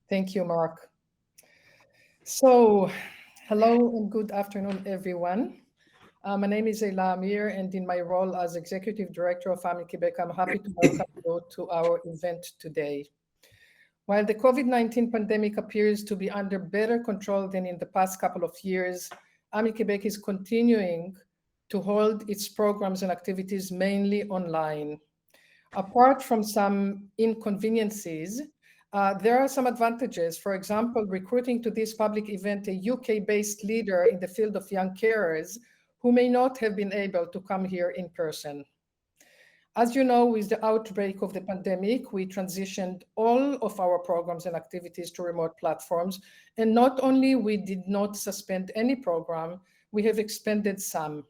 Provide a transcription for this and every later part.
Thank you, Mark. So, hello and good afternoon, everyone. My name is Ela Amir, and in my role as Executive Director of AMI-Quebec, I'm happy to welcome you to our event today. While the COVID-19 pandemic appears to be under better control than in the past couple of years, AMI-Quebec is continuing to hold its programs and activities mainly online. Apart from some inconveniences, there are some advantages. For example, recruiting to this public event a UK-based leader in the field of young carers who may not have been able to come here in person. As you know, with the outbreak of the pandemic, we transitioned all of our programs and activities to remote platforms. And not only we did not suspend any program, we have expanded some.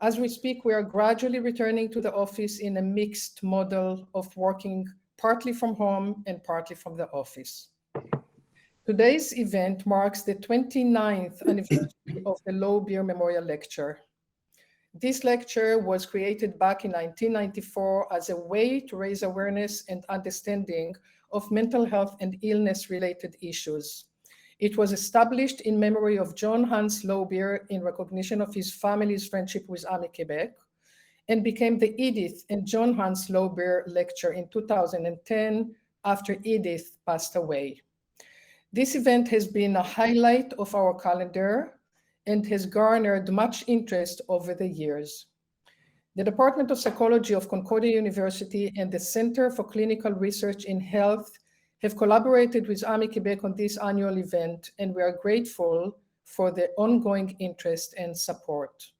As we speak, we are gradually returning to the office in a mixed model of working partly from home and partly from the office. Today's event marks the 29th anniversary of the Leu Beer Memorial Lecture. This lecture was created back in 1994 as a way to raise awareness and understanding of mental health and illness-related issues. It was established in memory of John Hans Leu Beer in recognition of his family's friendship with AMI-Quebec, and became the Edith and John Hans Leu Beer Lecture in 2010 after Edith passed away. This event has been a highlight of our calendar and has garnered much interest over the years. The Department of Psychology of Concordia University and the Center for Clinical Research in Health have collaborated with AMI-Quebec on this annual event, and we are grateful for the ongoing interest and support.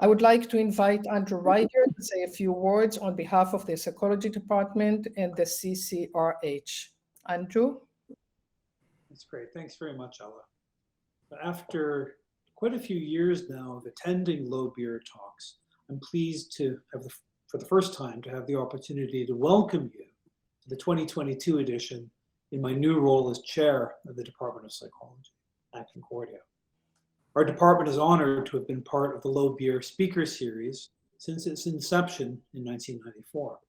I would like to invite Andrew Ryder to say a few words on behalf of the Psychology Department and the CCRH. Andrew? That's great. Thanks very much, Ella. After quite a few years now of attending Leu Beer talks, I'm pleased to have, for the first time, to have the opportunity to welcome you to the 2022 edition in my new role as chair of the Department of Psychology at Concordia. Our department is honored to have been part of the Leu Beer Speaker Series since its inception in 1994.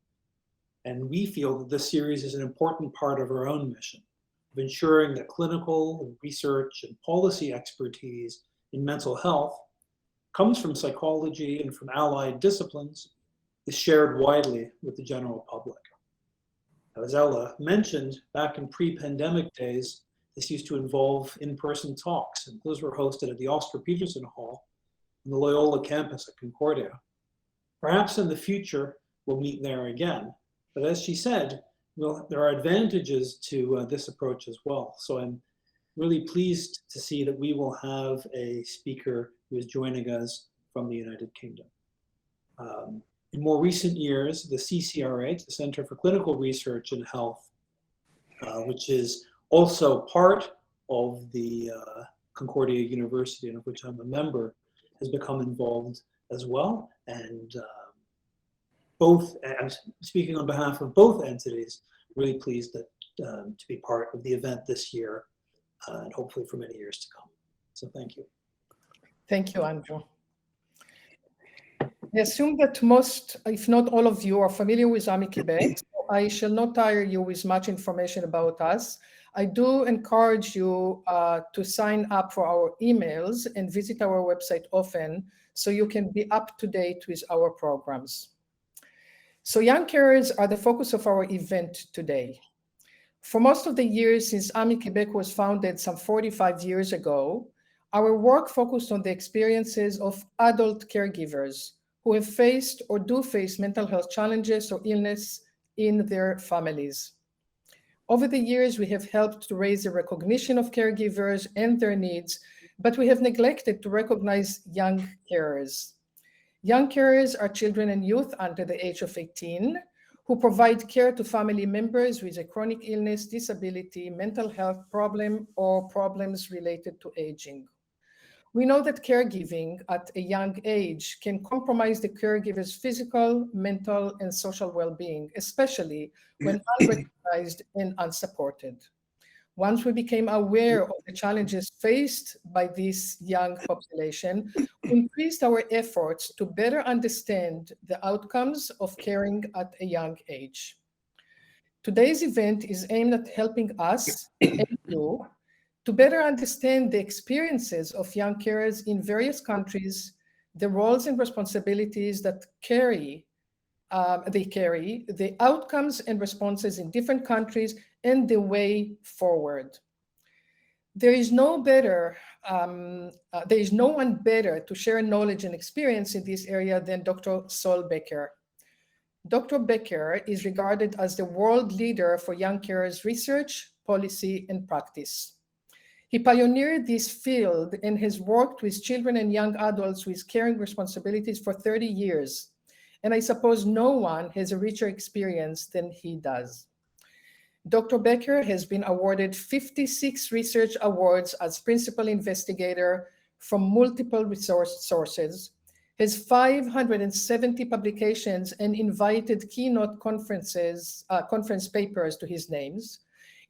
And we feel that this series is an important part of our own mission of ensuring that clinical and research and policy expertise in mental health comes from psychology and from allied disciplines, is shared widely with the general public. As Ella mentioned, back in pre-pandemic days, this used to involve in-person talks, and those were hosted at the Oscar Peterson Hall in the Loyola campus at Concordia. Perhaps in the future, we'll meet there again. But as she said, there are advantages to this approach as well. So I'm really pleased to see that we will have a speaker who is joining us from the United Kingdom. In more recent years, the CCRH, the Center for Clinical Research in Health, which is also part of the Concordia University, and of which I'm a member, has become involved as well. And I'm speaking on behalf of both entities, really pleased that, to be part of the event this year, and hopefully for many years to come. So thank you. Thank you, Andrew. I assume that most, if not all of you, are familiar with AMI-Quebec. So I shall not tire you with much information about us. I do encourage you to sign up for our emails and visit our website often so you can be up to date with our programs. So young carers are the focus of our event today. For most of the years since AMI-Quebec was founded some 45 years ago, our work focused on the experiences of adult caregivers who have faced or do face mental health challenges or illness in their families. Over the years, we have helped to raise the recognition of caregivers and their needs, but we have neglected to recognize young carers. Young carers are children and youth under the age of 18 who provide care to family members with a chronic illness, disability, mental health problem, or problems related to aging. We know that caregiving at a young age can compromise the caregiver's physical, mental, and social well-being, especially when unrecognized and unsupported. Once we became aware of the challenges faced by this young population, we increased our efforts to better understand the outcomes of caring at a young age. Today's event is aimed at helping us and you to better understand the experiences of young carers in various countries, the roles and responsibilities that they carry, the outcomes and responses in different countries, and the way forward. There is no one better to share knowledge and experience in this area than Dr. Saul Becker. Dr. Becker is regarded as the world leader for young carers research, policy, and practice. He pioneered this field and has worked with children and young adults with caring responsibilities for 30 years. And I suppose no one has a richer experience than he does. Dr. Becker has been awarded 56 research awards as principal investigator from multiple resource sources, has 570 publications and invited keynote conference papers to his names,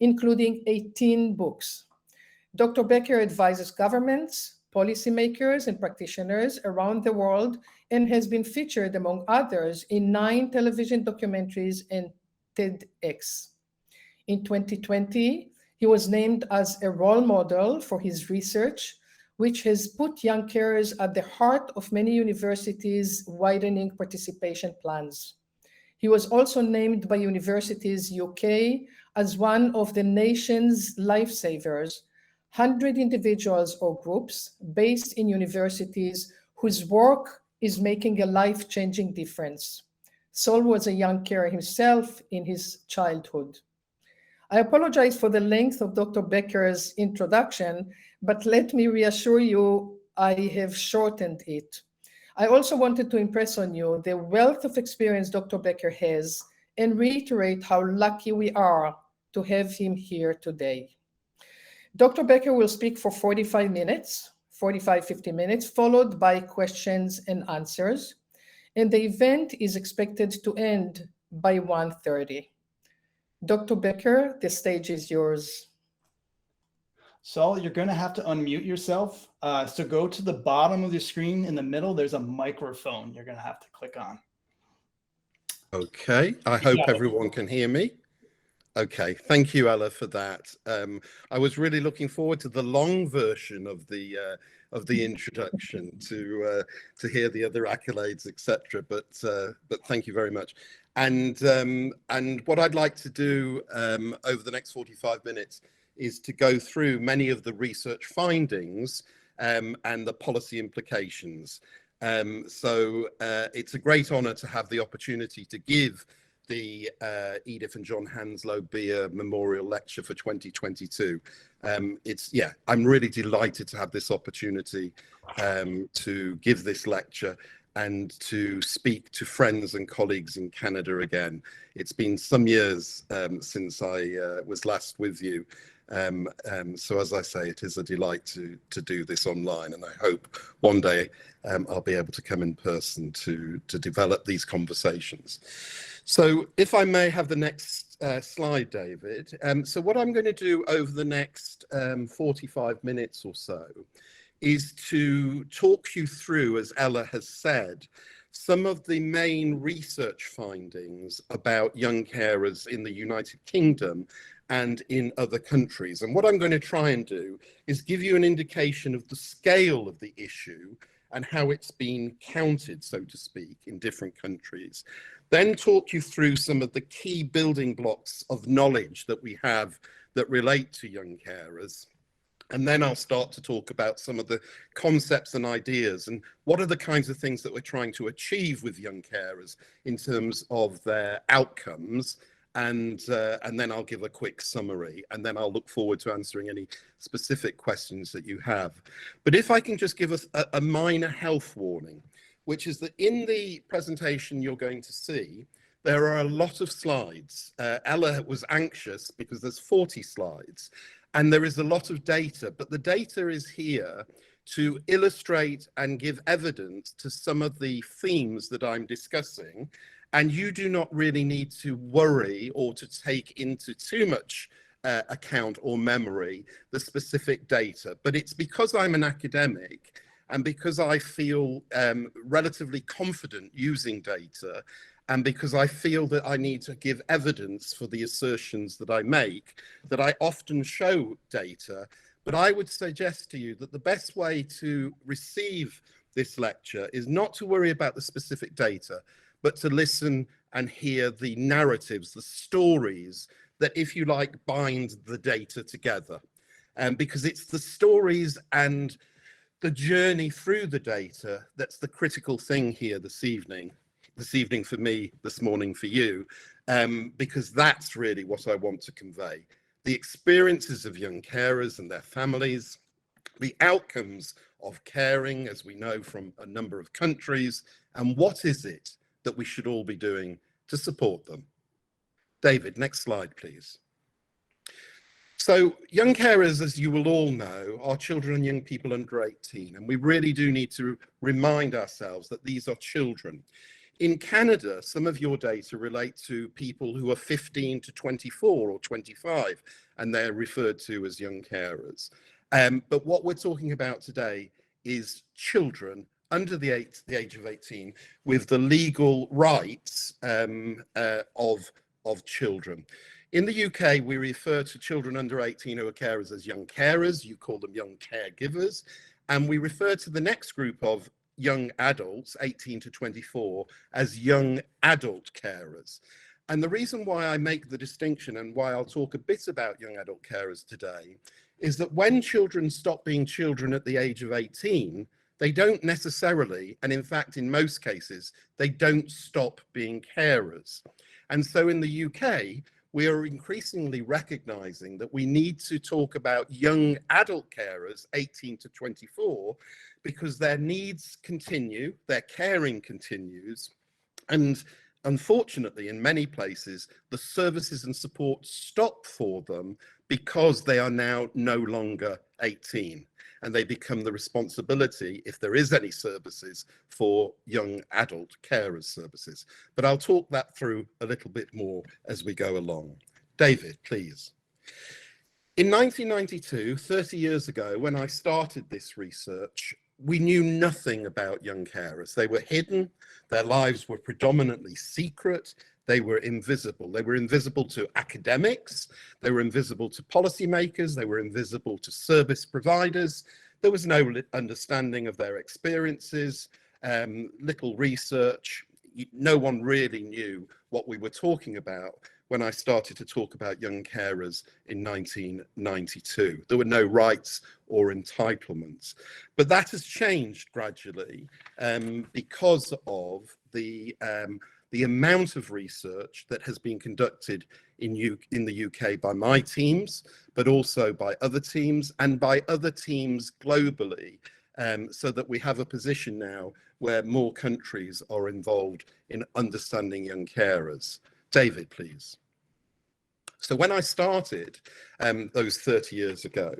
including 18 books. Dr. Becker advises governments, policymakers, and practitioners around the world and has been featured, among others, in 9 television documentaries and TEDx. In 2020, he was named as a role model for his research, which has put young carers at the heart of many universities' widening participation plans. He was also named by Universities UK as one of the nation's lifesavers, 100 individuals or groups based in universities whose work is making a life-changing difference. Saul was a young carer himself in his childhood. I apologize for the length of Dr. Becker's introduction, but let me reassure you, I have shortened it. I also wanted to impress on you the wealth of experience Dr. Becker has and reiterate how lucky we are to have him here today. Dr. Becker will speak for 50 minutes, followed by questions and answers, and the event is expected to end by 1:30. Dr. Becker, the stage is yours. Saul, you're going to have to unmute yourself. So go to the bottom of the screen in the middle. There's a microphone you're going to have to click on. Okay, I hope everyone can hear me. Okay, thank you, Ella, for that. I was really looking forward to the long version of the introduction to hear the other accolades, etc. But thank you very much. And what I'd like to do over the next 45 minutes is to go through many of the research findings and the policy implications. So it's a great honor to have the opportunity to give the Edith and John Hanslow Beer Memorial Lecture for 2022. I'm really delighted to have this opportunity to give this lecture and to speak to friends and colleagues in Canada again. It's been some years since I was last with you. So as I say, it is a delight to do this online, and I hope one day I'll be able to come in person to develop these conversations. So if I may have the next slide, David. So what I'm going to do over the next 45 minutes or so is to talk you through, as Ella has said, some of the main research findings about young carers in the United Kingdom and in other countries. And what I'm going to try and do is give you an indication of the scale of the issue and how it's been counted, so to speak, in different countries. Then talk you through some of the key building blocks of knowledge that we have that relate to young carers. And then I'll start to talk about some of the concepts and ideas and what are the kinds of things that we're trying to achieve with young carers in terms of their outcomes. And then I'll give a quick summary, and then I'll look forward to answering any specific questions that you have. But if I can just give us a minor health warning, which is that in the presentation you're going to see, there are a lot of slides. Ella was anxious because there's 40 slides. And there is a lot of data, but the data is here to illustrate and give evidence to some of the themes that I'm discussing. And you do not really need to worry or to take into too much account or memory the specific data. But it's because I'm an academic and because I feel relatively confident using data and because I feel that I need to give evidence for the assertions that I make, that I often show data. But I would suggest to you that the best way to receive this lecture is not to worry about the specific data, but to listen and hear the narratives, the stories that, if you like, bind the data together. Because it's the stories and the journey through the data that's the critical thing here this evening for me, this morning for you, because that's really what I want to convey. The experiences of young carers and their families, the outcomes of caring, as we know from a number of countries, and what is it that we should all be doing to support them. David, next slide, please. So young carers, as you will all know, are children and young people under 18, and we really do need to remind ourselves that these are children. In Canada, some of your data relate to people who are 15 to 24 or 25, and they're referred to as young carers. But what we're talking about today is children under the age of 18 with the legal rights of children. In the UK, we refer to children under 18 who are carers as young carers. You call them young caregivers. And we refer to the next group of young adults, 18 to 24, as young adult carers. And the reason why I make the distinction and why I'll talk a bit about young adult carers today is that when children stop being children at the age of 18, they don't necessarily, and in fact, in most cases, they don't stop being carers. And so in the UK, we are increasingly recognizing that we need to talk about young adult carers, 18 to 24, because their needs continue, their caring continues, and unfortunately, in many places, the services and support stop for them because they are now no longer 18, and they become the responsibility, if there is any services, for young adult carers services. But I'll talk that through a little bit more as we go along. David, please. In 1992, 30 years ago, when I started this research, we knew nothing about young carers. They were hidden, their lives were predominantly secret, they were invisible. They were invisible to academics, they were invisible to policymakers, they were invisible to service providers. There was no understanding of their experiences, little research. No one really knew what we were talking about when I started to talk about young carers in 1992. There were no rights or entitlements. But that has changed gradually because of the amount of research that has been conducted in the UK by my teams, but also by other teams and by other teams globally, so that we have a position now where more countries are involved in understanding young carers. David, please. So when I started those 30 years ago,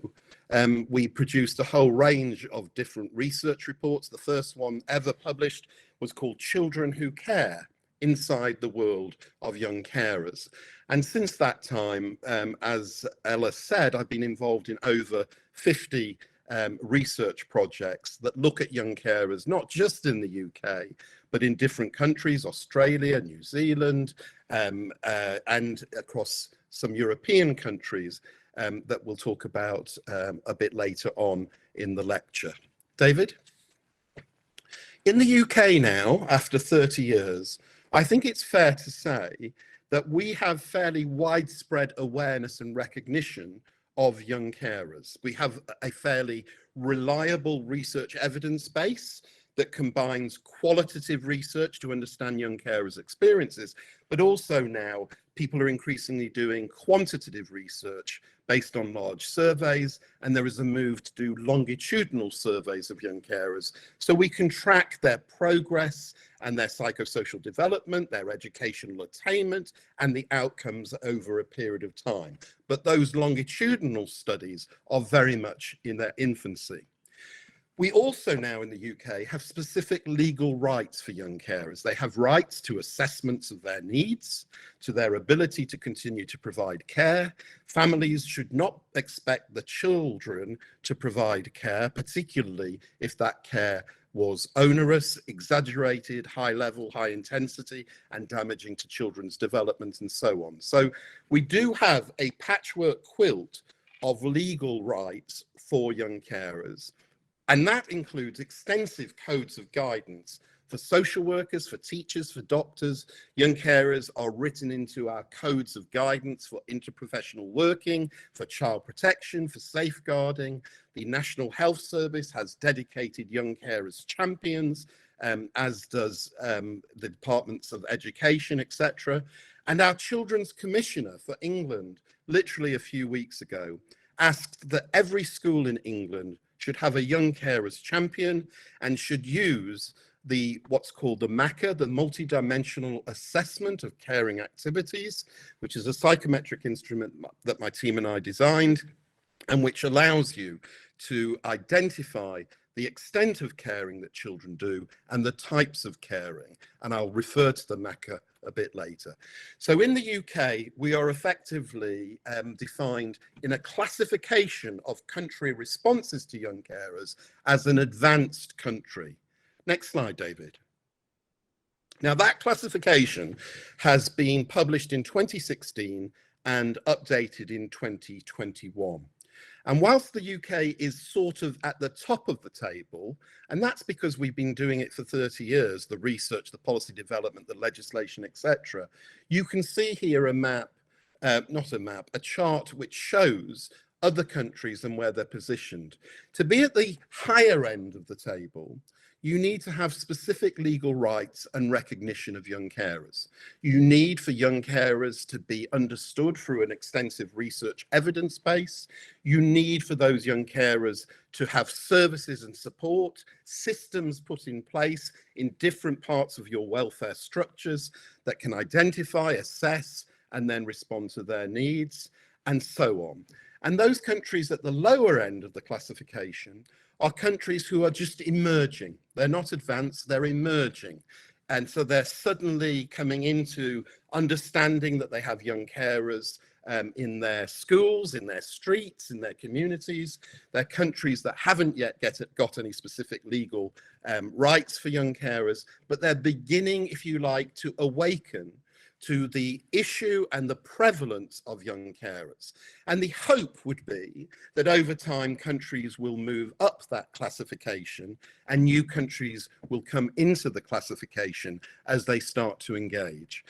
we produced a whole range of different research reports. The first one ever published was called Children Who Care: Inside the World of Young Carers. And since that time, as Ella said, I've been involved in over 50 research projects that look at young carers, not just in the UK, but in different countries, Australia, New Zealand, and across some European countries that we'll talk about a bit later on in the lecture. David? In the UK now, after 30 years, I think it's fair to say that we have fairly widespread awareness and recognition of young carers. We have a fairly reliable research evidence base that combines qualitative research to understand young carers' experiences, but also now people are increasingly doing quantitative research based on large surveys, and there is a move to do longitudinal surveys of young carers so we can track their progress and their psychosocial development, their educational attainment, and the outcomes over a period of time. But those longitudinal studies are very much in their infancy. We also now in the UK have specific legal rights for young carers. They have rights to assessments of their needs, to their ability to continue to provide care. Families should not expect the children to provide care, particularly if that care was onerous, exaggerated, high level, high intensity, and damaging to children's development and so on. So we do have a patchwork quilt of legal rights for young carers. And that includes extensive codes of guidance for social workers, for teachers, for doctors. Young carers are written into our codes of guidance for interprofessional working, for child protection, for safeguarding. The National Health Service has dedicated young carers champions, as does the Departments of Education, etc. And our Children's Commissioner for England, literally a few weeks ago, asked that every school in England should have a young carers champion and should use what's called the MACA, the multidimensional assessment of caring activities, which is a psychometric instrument that my team and I designed, and which allows you to identify the extent of caring that children do and the types of caring. And I'll refer to the MACA a bit later. So in the UK, we are effectively defined in a classification of country responses to young carers as an advanced country. Next slide, David. Now that classification has been published in 2016 and updated in 2021. And whilst the UK is sort of at the top of the table, and that's because we've been doing it for 30 years, the research, the policy development, the legislation, etc., you can see here a map, a chart which shows other countries and where they're positioned. To be at the higher end of the table, you need to have specific legal rights and recognition of young carers. You need for young carers to be understood through an extensive research evidence base. You need for those young carers to have services and support, systems put in place in different parts of your welfare structures that can identify, assess, and then respond to their needs, and so on. And those countries at the lower end of the classification are countries who are just emerging. They're not advanced, they're emerging. And so they're suddenly coming into understanding that they have young carers in their schools, in their streets, in their communities. They're countries that haven't yet got any specific legal rights for young carers, but they're beginning, if you like, to awaken to the issue and the prevalence of young carers. And the hope would be that over time, countries will move up that classification and new countries will come into the classification as they start to engage.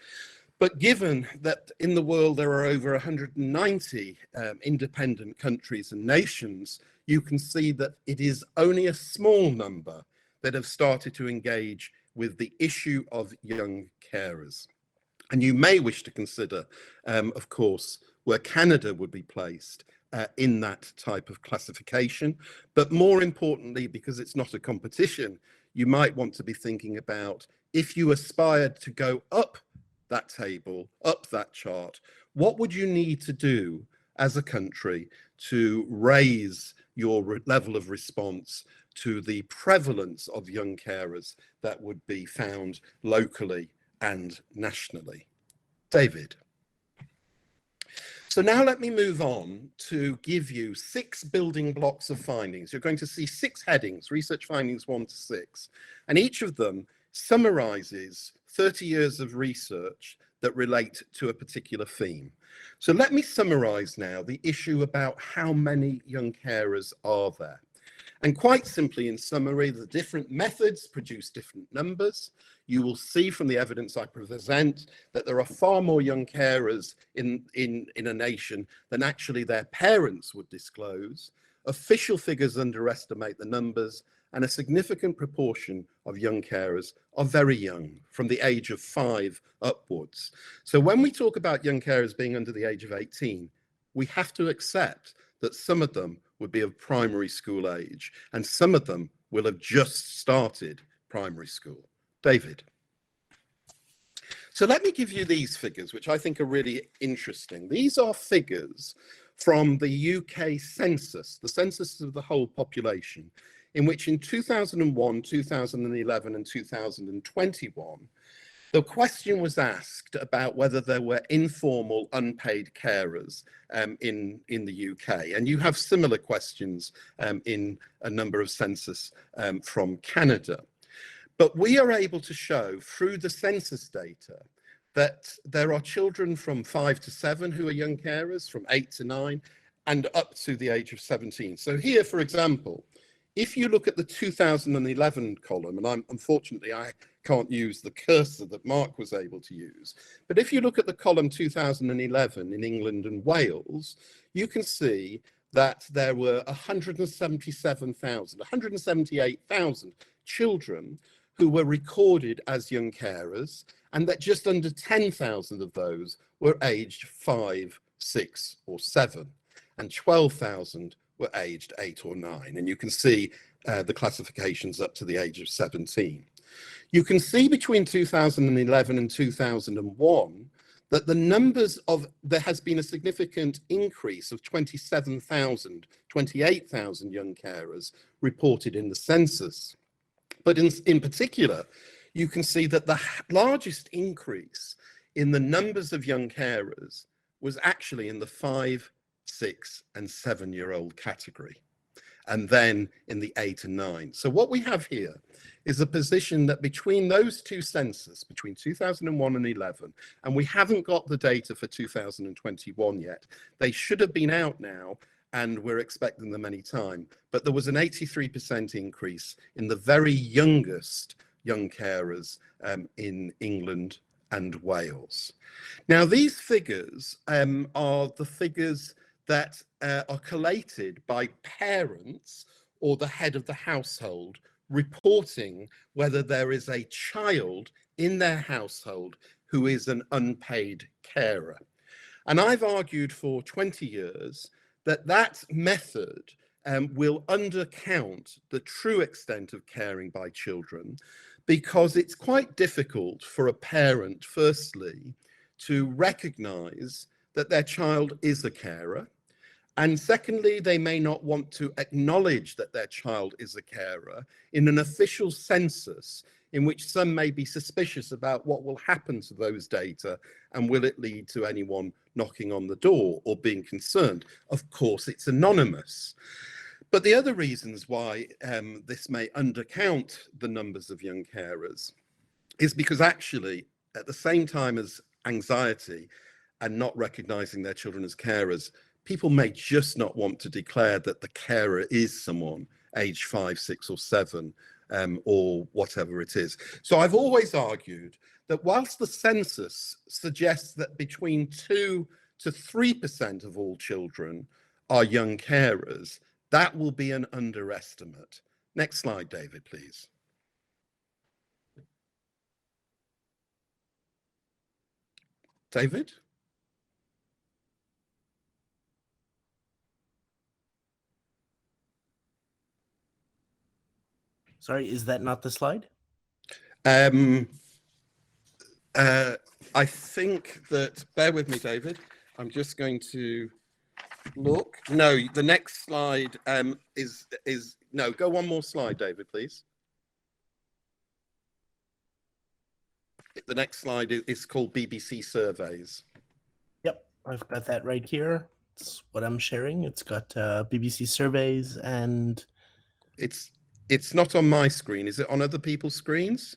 But given that in the world there are over 190 independent countries and nations, you can see that it is only a small number that have started to engage with the issue of young carers. And you may wish to consider, of course, where Canada would be placed in that type of classification. But more importantly, because it's not a competition, you might want to be thinking about if you aspired to go up that table, up that chart, what would you need to do as a country to raise your level of response to the prevalence of young carers that would be found locally and nationally? David. So now let me move on to give you 6 building blocks of findings. You're going to see 6 headings, research findings 1 to 6, and each of them summarizes 30 years of research that relate to a particular theme. So let me summarize now the issue about how many young carers are there. And quite simply, in summary, the different methods produce different numbers. You will see from the evidence I present that there are far more young carers in a nation than actually their parents would disclose. Official figures underestimate the numbers, and a significant proportion of young carers are very young, from the age of 5 upwards. So when we talk about young carers being under the age of 18, we have to accept that some of them would be of primary school age, and some of them will have just started primary school. David. So let me give you these figures, which I think are really interesting. These are figures from the UK census, the census of the whole population, in which in 2001, 2011, and 2021, The question was asked about whether there were informal unpaid carers in the UK, and you have similar questions in a number of census from Canada. But we are able to show through the census data that there are children from 5 to 7 who are young carers, from 8 to 9, and up to the age of 17. So here, for example, if you look at the 2011 column, and unfortunately I can't use the cursor that Mark was able to use, but if you look at the column 2011 in England and Wales, you can see that there were 178,000 children who were recorded as young carers, and that just under 10,000 of those were aged 5, 6, or 7, and 12,000 were aged 8 or 9. And you can see the classifications up to the age of 17. You can see between 2011 and 2001 that the numbers of, there has been a significant increase of 27,000, 28,000 young carers reported in the census. But in particular, you can see that the largest increase in the numbers of young carers was actually in the 5, 6, and 7-year-old category, and then in the 8 and 9. So what we have here is a position that between those two census, between 2001 and 11, and we haven't got the data for 2021 yet, they should have been out now, and we're expecting them any time. But there was an 83% increase in the very youngest young carers in England and Wales. Now, these figures are the figures that are collated by parents or the head of the household reporting whether there is a child in their household who is an unpaid carer. And I've argued for 20 years that that method will undercount the true extent of caring by children, because it's quite difficult for a parent, firstly, to recognize that their child is a carer. And secondly, they may not want to acknowledge that their child is a carer in an official census in which some may be suspicious about what will happen to those data and will it lead to anyone knocking on the door or being concerned. Of course, it's anonymous. But the other reasons why this may undercount the numbers of young carers is because actually, at the same time as anxiety and not recognizing their children as carers, people may just not want to declare that the carer is someone aged 5, 6, or 7, or whatever it is. So I've always argued that whilst the census suggests that between 2 to 3% of all children are young carers, that will be an underestimate. Next slide, David, please. David? Sorry, is that not the slide? I think that, bear with me, David. I'm just going to look. No, the next slide is no, go one more slide, David, please. The next slide is called BBC Surveys. Yep, I've got that right here. It's what I'm sharing. It's got BBC Surveys, and it's not on my screen. Is it on other people's screens?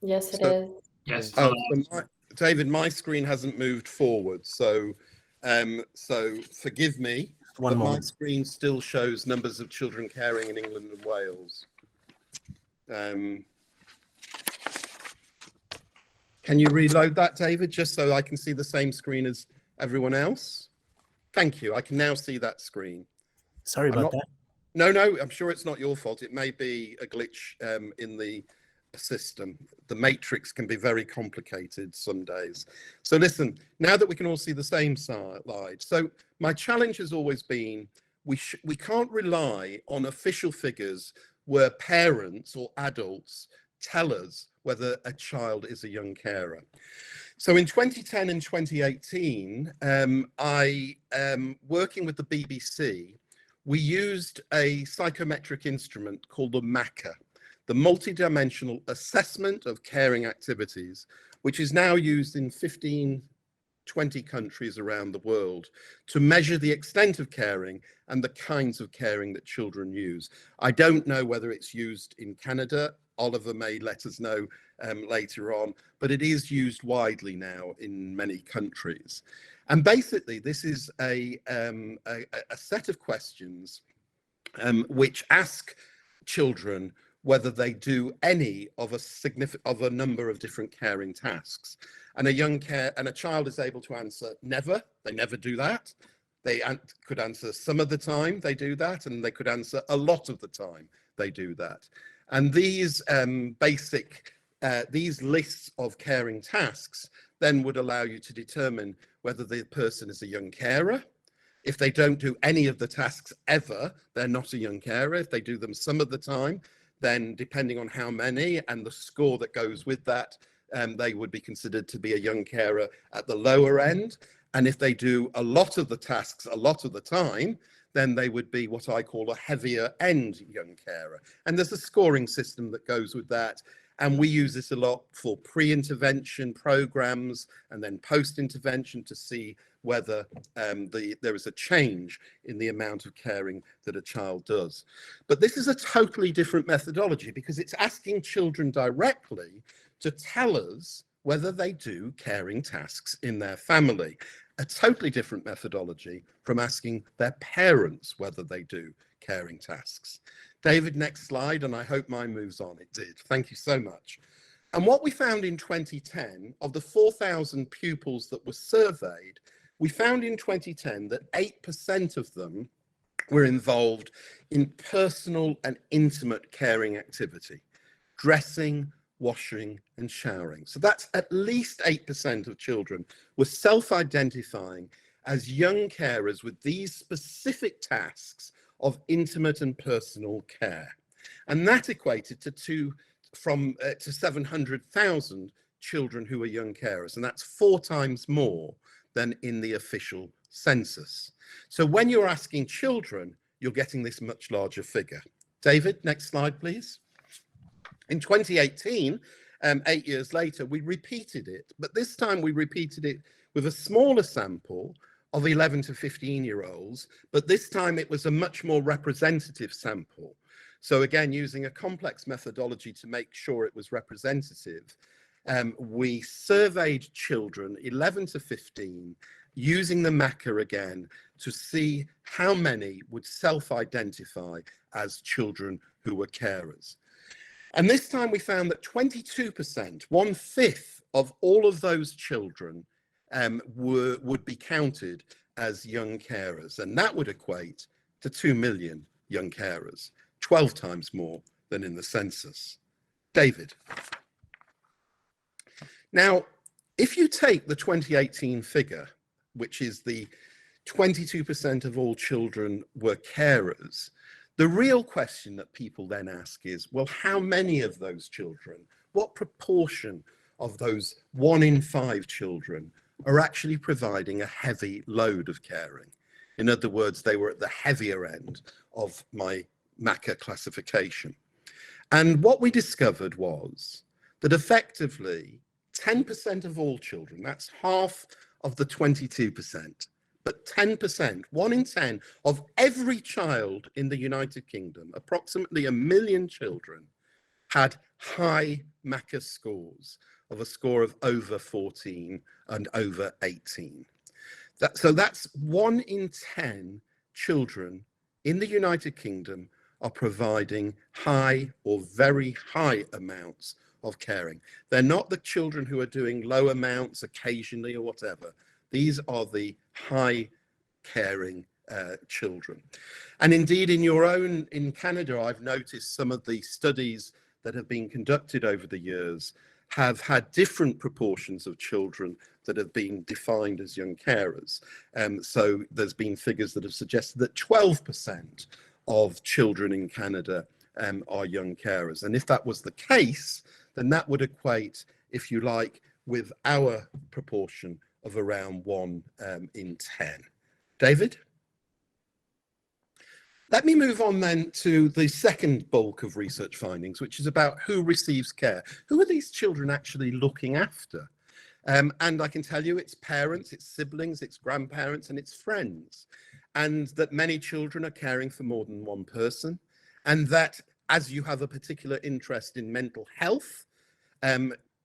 Yes, it is. Yes. Oh, so David, my screen hasn't moved forward, so forgive me. One but moment. my screen still shows numbers of children caring in England and Wales. Can you reload that, David, just so I can see the same screen as everyone else? Thank you. I can now see that screen. Sorry about that. No, I'm sure it's not your fault. It may be a glitch in the system. The matrix can be very complicated some days. So listen, now that we can all see the same slide. So my challenge has always been, we can't rely on official figures where parents or adults tell us whether a child is a young carer. So in 2010 and 2018, working with the BBC, we used a psychometric instrument called the MACA. the multidimensional assessment of caring activities, which is now used in 15, 20 countries around the world to measure the extent of caring and the kinds of caring that children use. I don't know whether it's used in Canada. Oliver may let us know later on, but it is used widely now in many countries. And basically, this is a set of questions which ask children whether they do any of a number of different caring tasks. And a child is able to answer never. They never do that. They could answer some of the time they do that, and they could answer a lot of the time they do that. And these these lists of caring tasks then would allow you to determine whether the person is a young carer. If they don't do any of the tasks ever, they're not a young carer. If they do them some of the time, then depending on how many and the score that goes with that, they would be considered to be a young carer at the lower end. And if they do a lot of the tasks a lot of the time, then they would be what I call a heavier end young carer. And there's a scoring system that goes with that. And we use this a lot for pre-intervention programs and then post-intervention to see whether there is a change in the amount of caring that a child does. But this is a totally different methodology because it's asking children directly to tell us whether they do caring tasks in their family. A totally different methodology from asking their parents whether they do caring tasks. David, next slide, and I hope mine moves on. It did. Thank you so much. And what we found in 2010, of the 4,000 pupils that were surveyed, we found in 2010 that 8% of them were involved in personal and intimate caring activity, dressing, washing and showering. So that's at least 8% of children were self-identifying as young carers with these specific tasks of intimate and personal care. And that equated to 700,000 children who are young carers. And that's 4 times more than in the official census. So when you're asking children, you're getting this much larger figure. David, next slide, please. In 2018, 8 years later, we repeated it, but this time we repeated it with a smaller sample of 11 to 15-year-olds, but this time it was a much more representative sample. So again, using a complex methodology to make sure it was representative, we surveyed children 11 to 15 using the MACA again to see how many would self-identify as children who were carers. And this time we found that 22%, 1/5 of all of those children would be counted as young carers. And that would equate to 2 million young carers, 12 times more than in the census. David. Now, if you take the 2018 figure, which is the 22% of all children were carers, the real question that people then ask is, well, how many of those children, what proportion of those 1 in 5 children are actually providing a heavy load of caring? In other words, they were at the heavier end of my MACA classification. And what we discovered was that effectively 10% of all children, that's half of the 22%, but 10%, 1 in 10 of every child in the United Kingdom, approximately 1 million children, had high MACA scores of a score of over 14 and over 18. So that's 1 in 10 children in the United Kingdom are providing high or very high amounts of caring. They're not the children who are doing low amounts occasionally or whatever. These are the high caring children. And indeed, in Canada, I've noticed some of the studies that have been conducted over the years have had different proportions of children that have been defined as young carers. So there's been figures that have suggested that 12% of children in Canada are young carers. And if that was the case, then that would equate, if you like, with our proportion of around 1 in 10. David? Let me move on then to the second bulk of research findings, which is about who receives care. Who are these children actually looking after? And I can tell you it's parents, it's siblings, it's grandparents, and it's friends. And that many children are caring for more than one person. And that as you have a particular interest in mental health,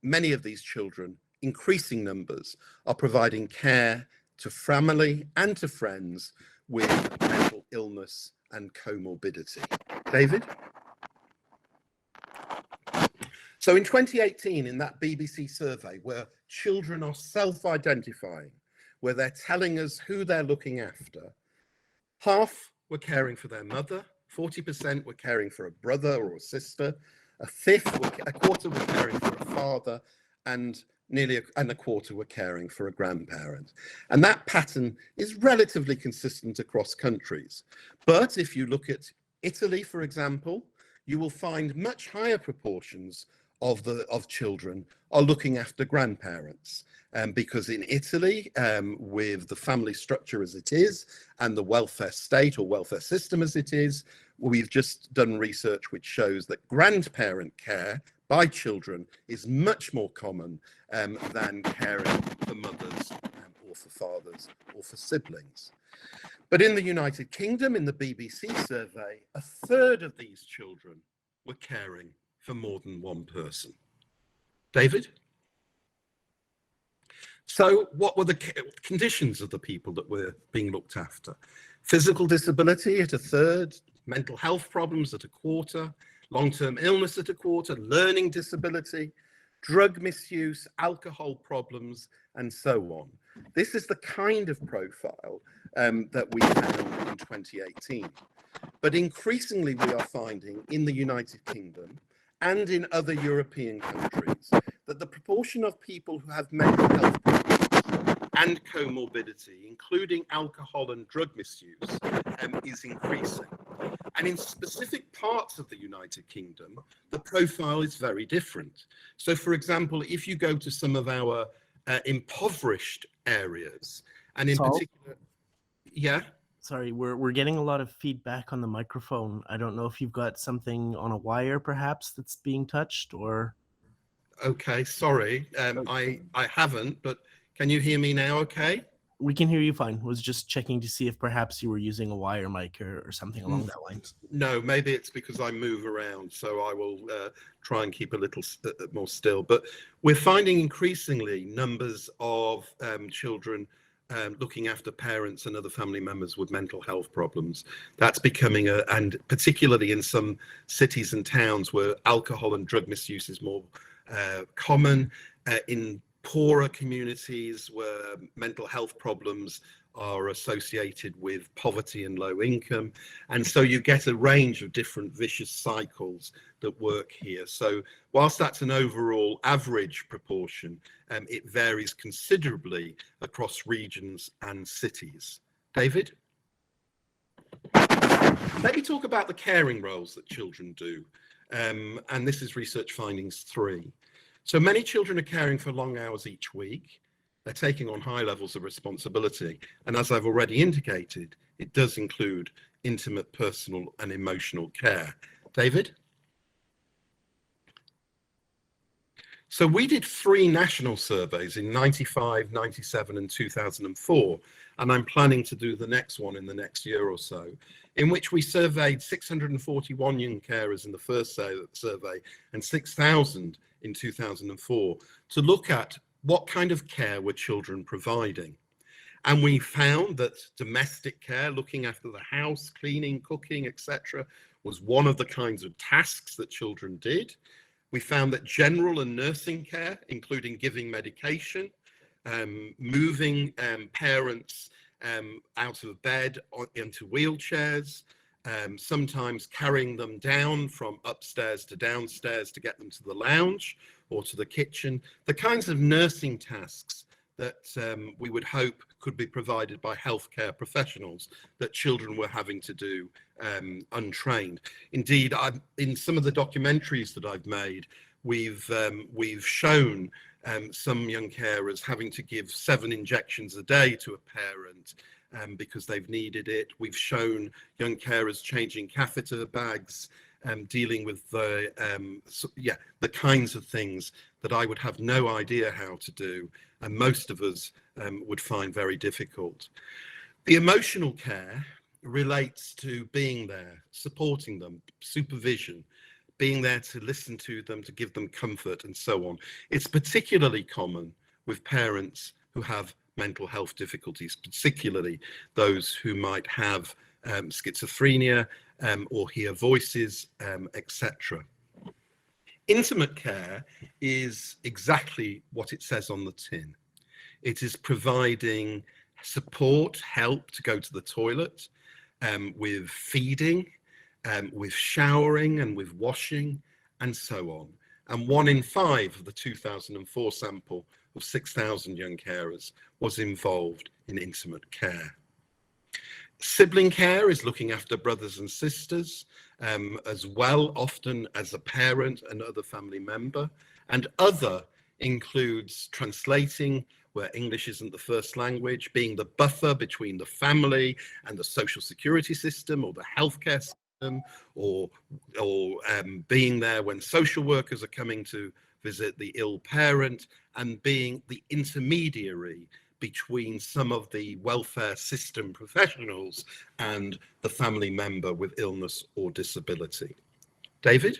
many of these children, increasing numbers, are providing care to family and to friends with mental illness and comorbidity. David? So in 2018, in that BBC survey where children are self-identifying, where they're telling us who they're looking after, half were caring for their mother, 40% were caring for a brother or a sister, a quarter were caring for a father, and a quarter were caring for a grandparent. And that pattern is relatively consistent across countries. But if you look at Italy, for example, you will find much higher proportions of children are looking after grandparents. Because in Italy, with the family structure as it is, and the welfare state or welfare system as it is, we've just done research which shows that grandparent care by children is much more common than caring for mothers or for fathers or for siblings. But in the United Kingdom, in the BBC survey, a third of these children were caring for more than one person. David? So what were the conditions of the people that were being looked after? Physical disability at a third, mental health problems at a quarter, long-term illness at a quarter, learning disability, drug misuse, alcohol problems, and so on. This is the kind of profile that we found in 2018. But increasingly we are finding in the United Kingdom and in other European countries that the proportion of people who have mental health problems and comorbidity, including alcohol and drug misuse, is increasing. And in specific parts of the United Kingdom, the profile is very different. So for example, if you go to some of our impoverished areas, and in Saul? particular, yeah? Sorry, we're getting a lot of feedback on the microphone. I don't know if you've got something on a wire perhaps that's being touched or... Okay, sorry, I haven't, but can you hear me now okay? We can hear you fine. Was just checking to see if perhaps you were using a wire mic or something along that lines. No, maybe it's because I move around, so I will try and keep a little more still. But we're finding increasingly numbers of children looking after parents and other family members with mental health problems. That's becoming and particularly in some cities and towns where alcohol and drug misuse is more common, in poorer communities where mental health problems are associated with poverty and low income. And so you get a range of different vicious cycles that work here. So whilst that's an overall average proportion, it varies considerably across regions and cities. David? Let me talk about the caring roles that children do. And this is research findings 3. So many children are caring for long hours each week. They're taking on high levels of responsibility. And as I've already indicated, it does include intimate, personal, and emotional care. David? So we did 3 national surveys in 95, 97, and 2004. And I'm planning to do the next one in the next year or so, in which we surveyed 641 young carers in the first survey and 6,000 in 2004 to look at what kind of care were children providing. And we found that domestic care, looking after the house, cleaning, cooking, etc., was one of the kinds of tasks that children did. We found that general and nursing care, including giving medication, moving parents out of bed into wheelchairs, sometimes carrying them down from upstairs to downstairs to get them to the lounge or to the kitchen, the kinds of nursing tasks that we would hope could be provided by healthcare professionals that children were having to do untrained. Indeed, in some of the documentaries that I've made, we've shown some young carers having to give 7 injections a day to a parent, because they've needed it. We've shown young carers changing catheter bags, dealing with the kinds of things that I would have no idea how to do, and most of us would find very difficult. The emotional care relates to being there, supporting them, supervision, being there to listen to them, to give them comfort, and so on. It's particularly common with parents who have mental health difficulties, particularly those who might have schizophrenia or hear voices, etc. Intimate care is exactly what it says on the tin. It is providing support, help to go to the toilet, with feeding, with showering and with washing, and so on. And 1 in 5 of the 2004 sample of 6,000 young carers was involved in intimate care. Sibling care is looking after brothers and sisters, as well, often as a parent and other family member. And other includes translating where English isn't the first language, being the buffer between the family and the social security system or the healthcare system, or being there when social workers are coming to visit the ill parent, and being the intermediary between some of the welfare system professionals and the family member with illness or disability. David?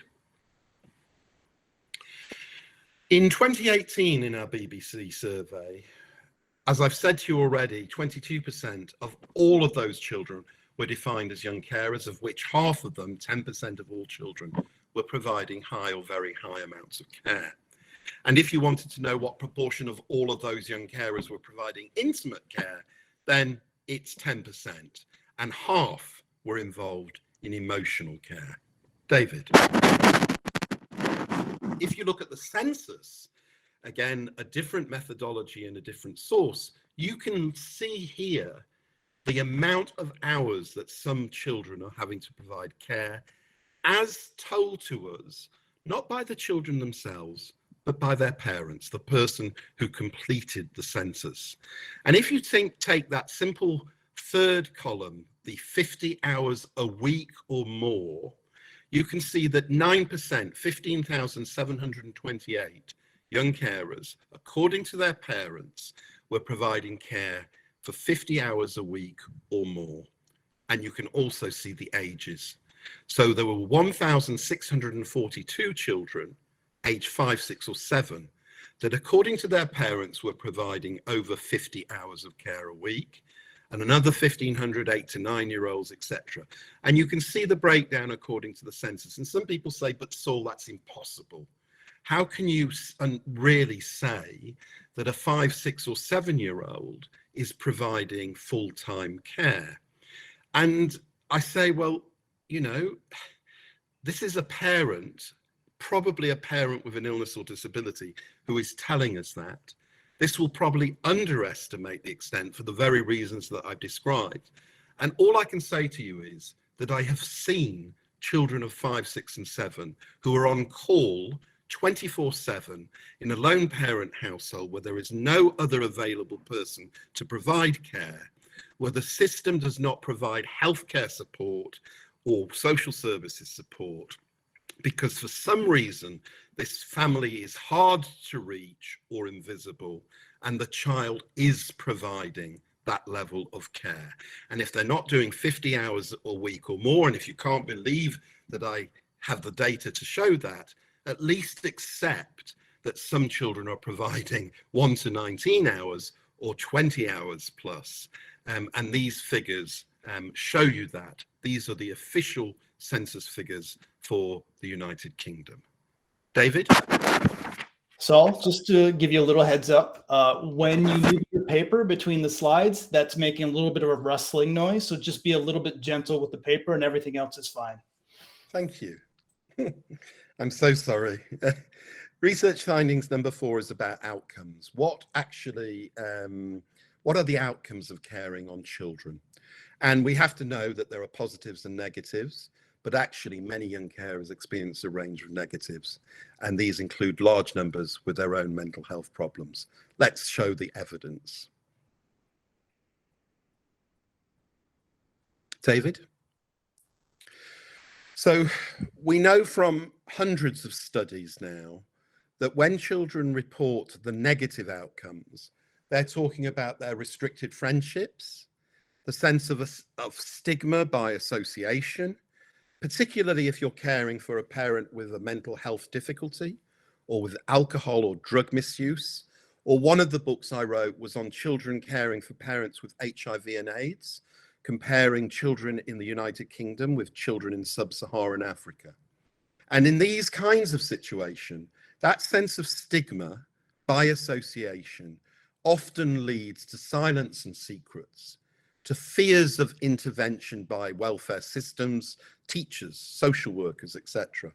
In 2018, in our BBC survey, as I've said to you already, 22% of all of those children were defined as young carers, of which half of them, 10% of all children, were providing high or very high amounts of care. And if you wanted to know what proportion of all of those young carers were providing intimate care, then it's 10%, and half were involved in emotional care. David? If you look at the census, again, a different methodology and a different source, you can see here the amount of hours that some children are having to provide care, as told to us, not by the children themselves, but by their parents, the person who completed the census. And if you take that simple third column, the 50 hours a week or more, you can see that 9%, 15,728 young carers, according to their parents, were providing care for 50 hours a week or more. And you can also see the ages. So there were 1,642 children aged 5, 6, or 7 that, according to their parents, were providing over 50 hours of care a week, and another 1,500 8 to 9-year-olds, etc. And you can see the breakdown according to the census. And some people say, but Saul, that's impossible. How can you really say that a 5, 6, or 7-year-old is providing full-time care? And I say, well, you know, this is a parent, probably a parent with an illness or disability, who is telling us that. This will probably underestimate the extent for the very reasons that I've described. And all I can say to you is that I have seen children of 5, 6, and 7 who are on call 24/7 in a lone parent household where there is no other available person to provide care, where the system does not provide healthcare support or social services support, because for some reason this family is hard to reach or invisible, and the child is providing that level of care. And if they're not doing 50 hours a week or more, and if you can't believe that I have the data to show that, at least accept that some children are providing 1 to 19 hours or 20 hours plus. And these figures show you that. These are the official census figures for the United Kingdom. David? Saul, just to give you a little heads up, when you move your paper between the slides, that's making a little bit of a rustling noise. So just be a little bit gentle with the paper and everything else is fine. Thank you. I'm so sorry. Research findings number 4 is about outcomes. What actually, what are the outcomes of caring on children? And we have to know that there are positives and negatives, but actually many young carers experience a range of negatives, and these include large numbers with their own mental health problems. Let's show the evidence. David? So we know from hundreds of studies now that when children report the negative outcomes, they're talking about their restricted friendships, the sense of stigma by association, particularly if you're caring for a parent with a mental health difficulty or with alcohol or drug misuse. Or one of the books I wrote was on children caring for parents with HIV and AIDS, comparing children in the United Kingdom with children in sub-Saharan Africa. And in these kinds of situations, that sense of stigma by association often leads to silence and secrets, to fears of intervention by welfare systems, teachers, social workers, etc.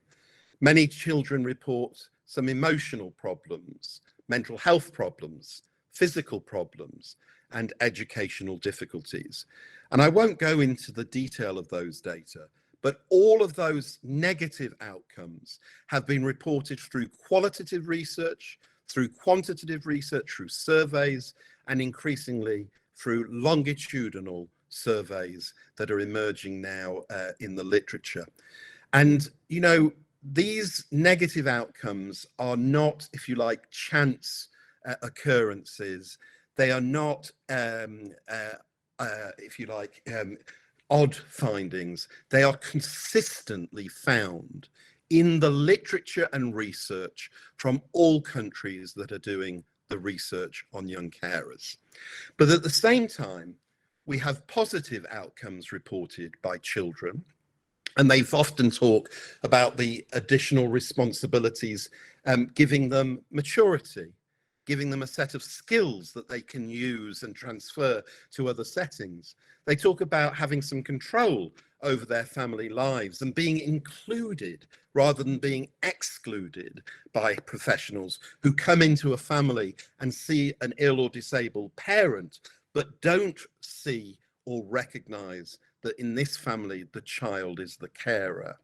Many children report some emotional problems, mental health problems, physical problems, and educational difficulties. And I won't go into the detail of those data, but all of those negative outcomes have been reported through qualitative research, through quantitative research, through surveys, and increasingly through longitudinal surveys that are emerging now in the literature. And, you know, these negative outcomes are not, if you like, chance occurrences. They are not, if you like, odd findings. They are consistently found in the literature and research from all countries that are doing the research on young carers. But at the same time, we have positive outcomes reported by children, and they've often talked about the additional responsibilities, giving them maturity, giving them a set of skills that they can use and transfer to other settings. They talk about having some control over their family lives and being included rather than being excluded by professionals who come into a family and see an ill or disabled parent, but don't see or recognize that in this family, the child is the carer.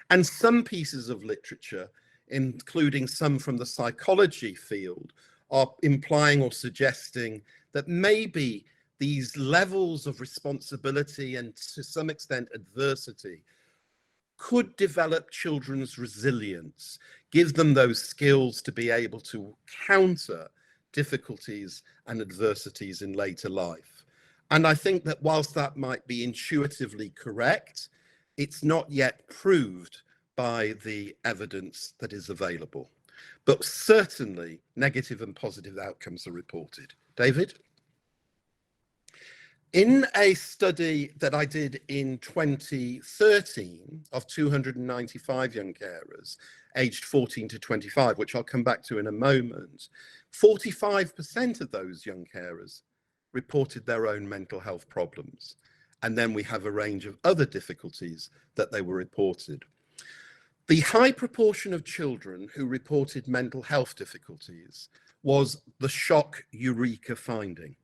And some pieces of literature, including some from the psychology field, are implying or suggesting that maybe these levels of responsibility and to some extent adversity could develop children's resilience, give them those skills to be able to counter difficulties and adversities in later life. And I think that whilst that might be intuitively correct, it's not yet proved by the evidence that is available. But certainly negative and positive outcomes are reported. David? In a study that I did in 2013 of 295 young carers aged 14 to 25, which I'll come back to in a moment, 45% of those young carers reported their own mental health problems. And then we have a range of other difficulties that they were reported. The high proportion of children who reported mental health difficulties was the shock eureka finding.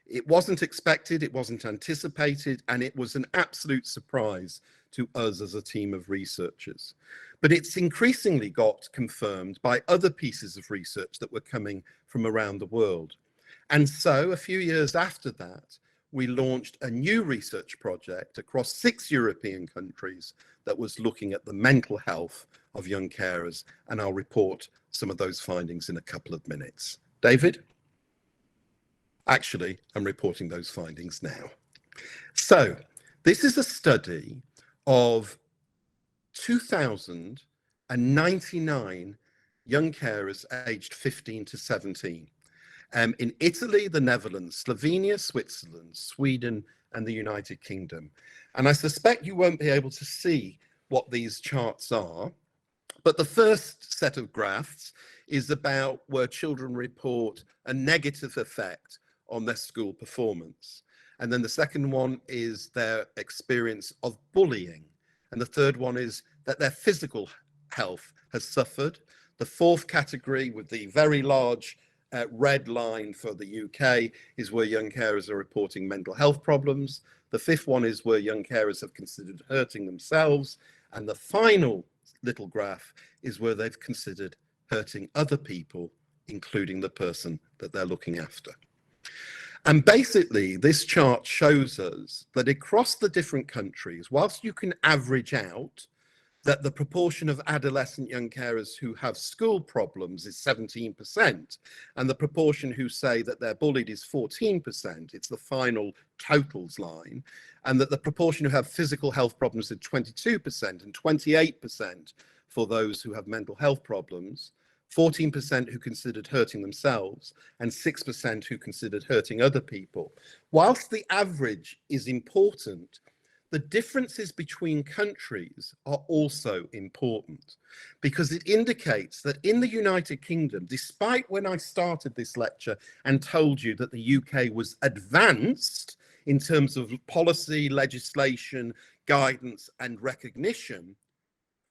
It wasn't expected, it wasn't anticipated, and it was an absolute surprise to us as a team of researchers. But it's increasingly got confirmed by other pieces of research that were coming from around the world. And so a few years after that, we launched a new research project across 6 European countries that was looking at the mental health of young carers, and I'll report some of those findings in a couple of minutes. David? Actually, I'm reporting those findings now. So this is a study of 2,099 young carers aged 15 to 17. In Italy, the Netherlands, Slovenia, Switzerland, Sweden, and the United Kingdom. And I suspect you won't be able to see what these charts are, but the first set of graphs is about where children report a negative effect on their school performance. And then the second one is their experience of bullying. And the third one is that their physical health has suffered. The fourth category, with the very large red line for the UK, is where young carers are reporting mental health problems. The fifth one is where young carers have considered hurting themselves. And the final little graph is where they've considered hurting other people, including the person that they're looking after. And basically, this chart shows us that across the different countries, whilst you can average out that the proportion of adolescent young carers who have school problems is 17%, and the proportion who say that they're bullied is 14%, it's the final totals line, and that the proportion who have physical health problems is 22% and 28% for those who have mental health problems, 14% who considered hurting themselves, and 6% who considered hurting other people. Whilst the average is important, the differences between countries are also important, because it indicates that in the United Kingdom, despite when I started this lecture and told you that the UK was advanced in terms of policy, legislation, guidance, and recognition,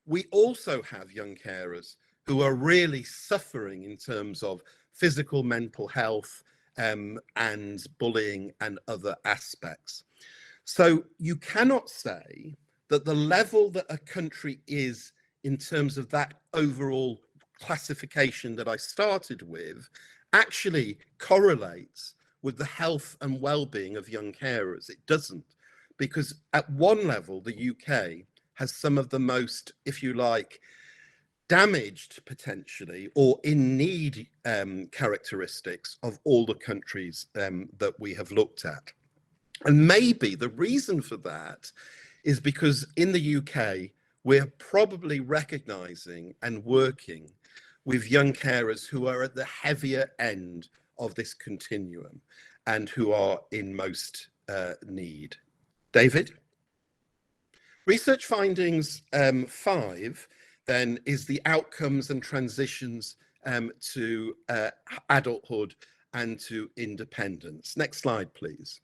we also have young carers who are really suffering in terms of physical, mental health, and bullying and other aspects. So you cannot say that the level that a country is in terms of that overall classification that I started with actually correlates with the health and well-being of young carers. It doesn't, because at one level, the UK has some of the most, if you like, damaged potentially or in need characteristics of all the countries that we have looked at. And maybe the reason for that is because in the UK, we're probably recognizing and working with young carers who are at the heavier end of this continuum and who are in most need. David? Research findings 5 then is the outcomes and transitions to adulthood and to independence. Next slide, please.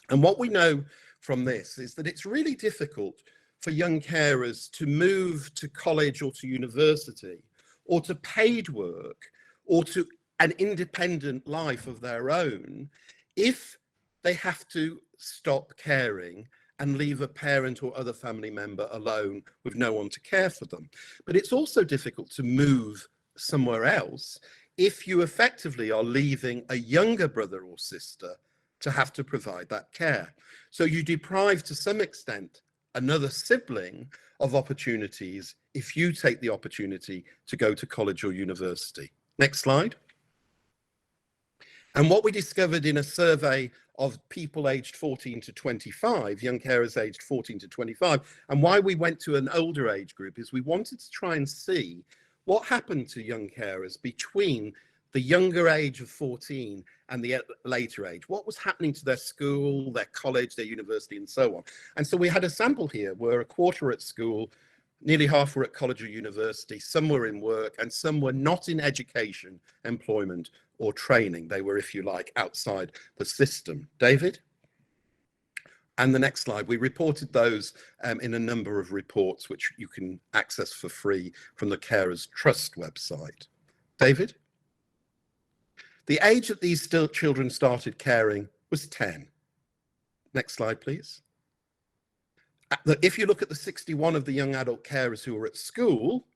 And what we know from this is that it's really difficult for young carers to move to college or to university or to paid work or to an independent life of their own if they have to stop caring and leave a parent or other family member alone with no one to care for them. But it's also difficult to move somewhere else if you effectively are leaving a younger brother or sister to have to provide that care. So you deprive, to some extent, another sibling of opportunities if you take the opportunity to go to college or university. Next slide. And what we discovered in a survey of people aged 14 to 25, young carers aged 14 to 25, and why we went to an older age group is we wanted to try and see what happened to young carers between the younger age of 14 and the later age. What was happening to their school, their college, their university, and so on. And so we had a sample here where a quarter were at school, nearly half were at college or university, some were in work, and some were not in education, employment, or training. They were, if you like, outside the system. David? And the next slide. We reported those in a number of reports, which you can access for free from the Carers Trust website. David? The age that these children started caring was 10. Next slide, please. If you look at the 61 of the young adult carers who were at school,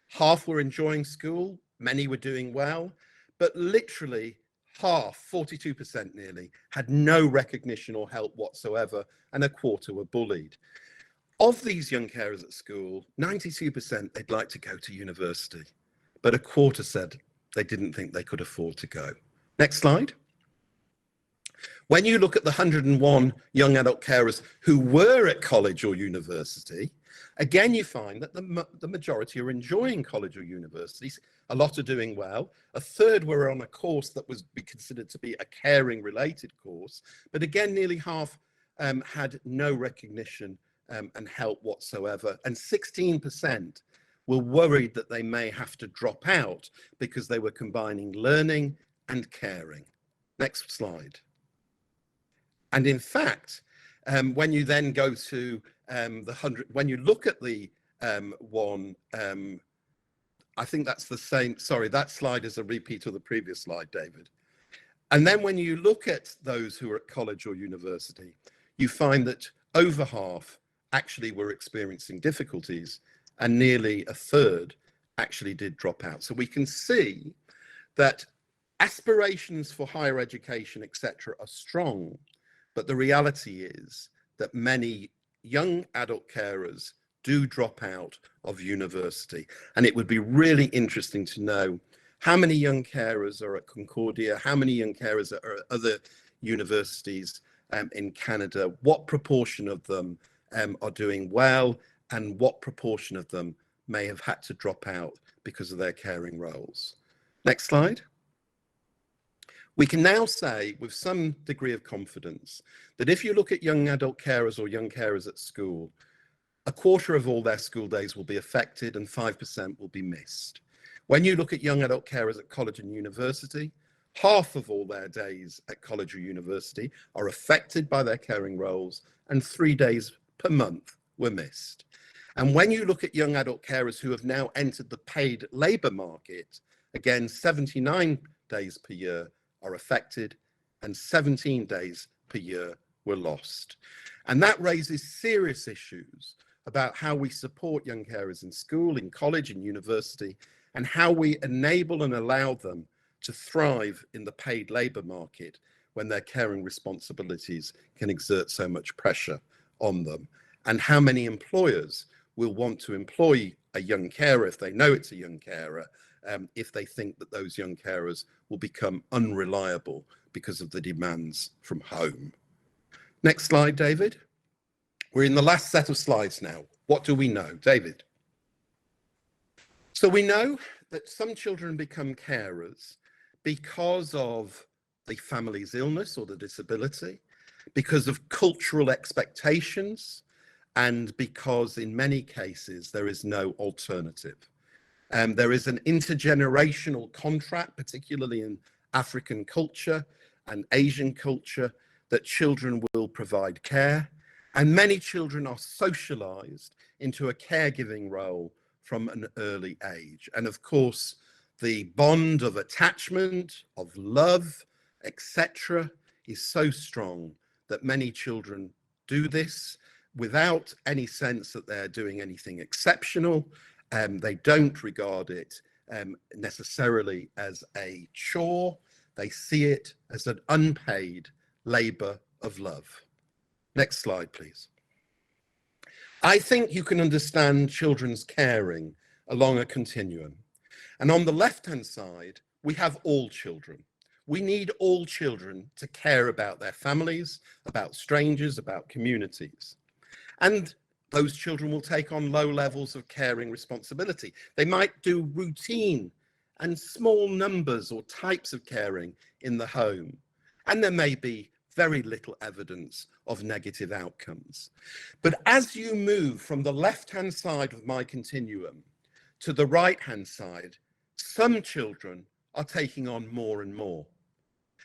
half were enjoying school, many were doing well, but literally half, 42% nearly, had no recognition or help whatsoever, and a quarter were bullied. Of these young carers at school, 92% they'd like to go to university, but a quarter said they didn't think they could afford to go. Next slide. When you look at the 101 young adult carers who were at college or university, again, you find that the majority are enjoying college or universities. A lot are doing well. A third were on a course that was considered to be a caring related course. But again, nearly half had no recognition and help whatsoever. And 16% were worried that they may have to drop out because they were combining learning and caring. Next slide. And in fact, when you then go to when you look at the one, I think that's the same, sorry, that slide is a repeat of the previous slide, David. And then when you look at those who are at college or university, you find that over half actually were experiencing difficulties and nearly a third actually did drop out. So we can see that Aspirations for higher education, etc., are strong, but the reality is that many young adult carers do drop out of university. And it would be really interesting to know how many young carers are at Concordia, how many young carers are at other universities in Canada, what proportion of them are doing well, and what proportion of them may have had to drop out because of their caring roles. Next slide. We can now say with some degree of confidence that if you look at young adult carers or young carers at school, a quarter of all their school days will be affected and 5% will be missed. When you look at young adult carers at college and university, half of all their days at college or university are affected by their caring roles, and 3 days per month were missed. And when you look at young adult carers who have now entered the paid labour market, again, 79 days per year are affected and 17 days per year were lost. And that raises serious issues about how we support young carers in school, in college, in university, and how we enable and allow them to thrive in the paid labour market when their caring responsibilities can exert so much pressure on them, and how many employers will want to employ a young carer if they know it's a young carer, if they think that those young carers will become unreliable because of the demands from home. Next slide, David. We're in the last set of slides now. What do we know, David? So we know that some children become carers because of the family's illness or the disability, because of cultural expectations, and because in many cases there is no alternative. There is an intergenerational contract, particularly in African culture and Asian culture, that children will provide care, and many children are socialized into a caregiving role from an early age. And of course, the bond of attachment, of love, etc., is so strong that many children do this without any sense that they're doing anything exceptional. They don't regard it necessarily as a chore. They see it as an unpaid labor of love. Next slide, please. I think you can understand children's caring along a continuum. And on the left-hand side, we have all children. We need all children to care about their families, about strangers, about communities. And those children will take on low levels of caring responsibility. They might do routine and small numbers or types of caring in the home. And there may be very little evidence of negative outcomes. But as you move from the left-hand side of my continuum to the right-hand side, some children are taking on more and more.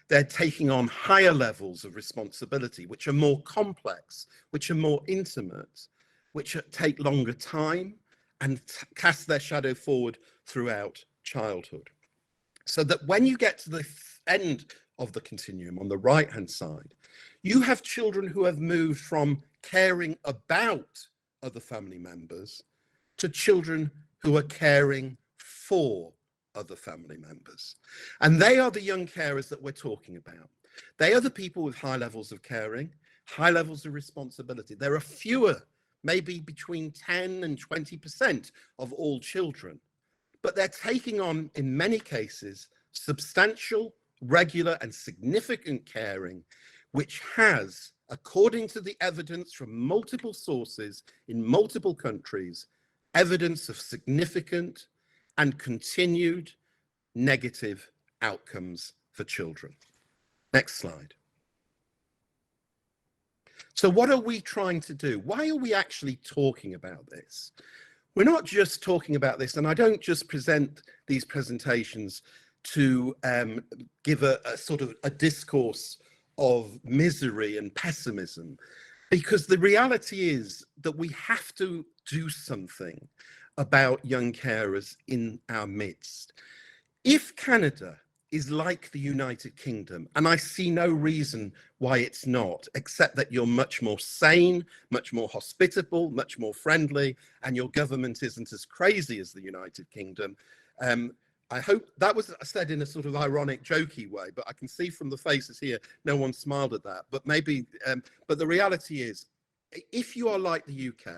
They're taking on higher levels of responsibility, which are more complex, which are more intimate, which take longer time and cast their shadow forward throughout childhood. So that when you get to the end of the continuum on the right-hand side, you have children who have moved from caring about other family members to children who are caring for other family members. And they are the young carers that we're talking about. They are the people with high levels of caring, high levels of responsibility. There are fewer, maybe between 10 and 20% of all children, but they're taking on, in many cases, substantial, regular and significant caring, which has, according to the evidence from multiple sources in multiple countries, evidence of significant and continued negative outcomes for children. Next slide. So what are we trying to do? Why are we actually talking about this? We're not just talking about this, and I don't just present these presentations to give a sort of a discourse of misery and pessimism, because the reality is that we have to do something about young carers in our midst. If Canada is like the United Kingdom, and I see no reason why it's not, except that you're much more sane, much more hospitable, much more friendly, and your government isn't as crazy as the United Kingdom, I hope that was said in a sort of ironic, jokey way, but I can see from the faces here, no one smiled at that. But maybe, but the reality is, if you are like the UK,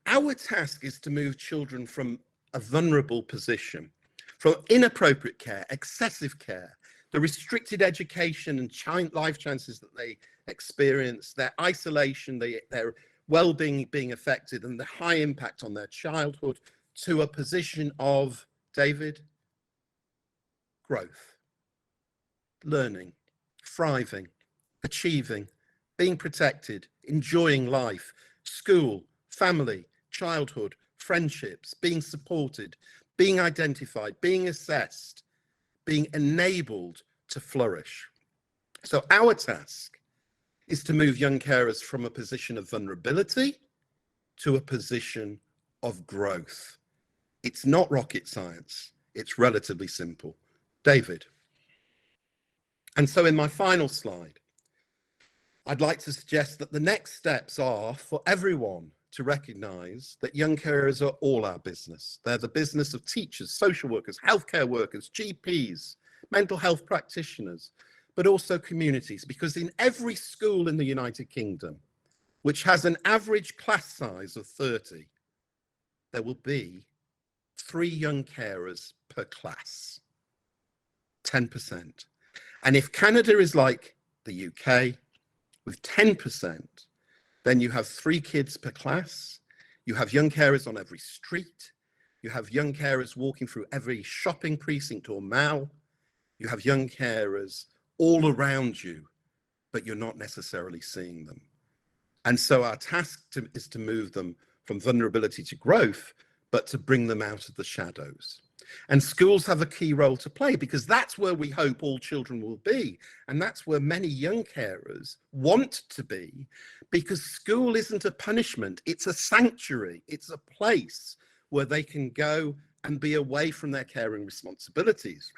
our task is to move children from a vulnerable position, from inappropriate care, excessive care, the restricted education and life chances that they experience, their isolation, their well-being being affected, and the high impact on their childhood, to a position of, David, growth, learning, thriving, achieving, being protected, enjoying life, school, family, childhood, friendships, being supported, being identified, being assessed, being enabled to flourish. So our task is to move young carers from a position of vulnerability to a position of growth. It's not rocket science. It's relatively simple. David. And so in my final slide, I'd like to suggest that the next steps are for everyone to recognize that young carers are all our business. They're the business of teachers, social workers, healthcare workers, GPs, mental health practitioners, but also communities, because in every school in the United Kingdom, which has an average class size of 30, there will be 3 young carers per class, 10%. And if Canada is like the UK with 10%, then you have 3 kids per class, you have young carers on every street, you have young carers walking through every shopping precinct or mall, you have young carers all around you, but you're not necessarily seeing them. And so our task is to move them from vulnerability to growth, but to bring them out of the shadows. And schools have a key role to play, because that's where we hope all children will be. And that's where many young carers want to be, because school isn't a punishment. It's a sanctuary. It's a place where they can go and be away from their caring responsibilities.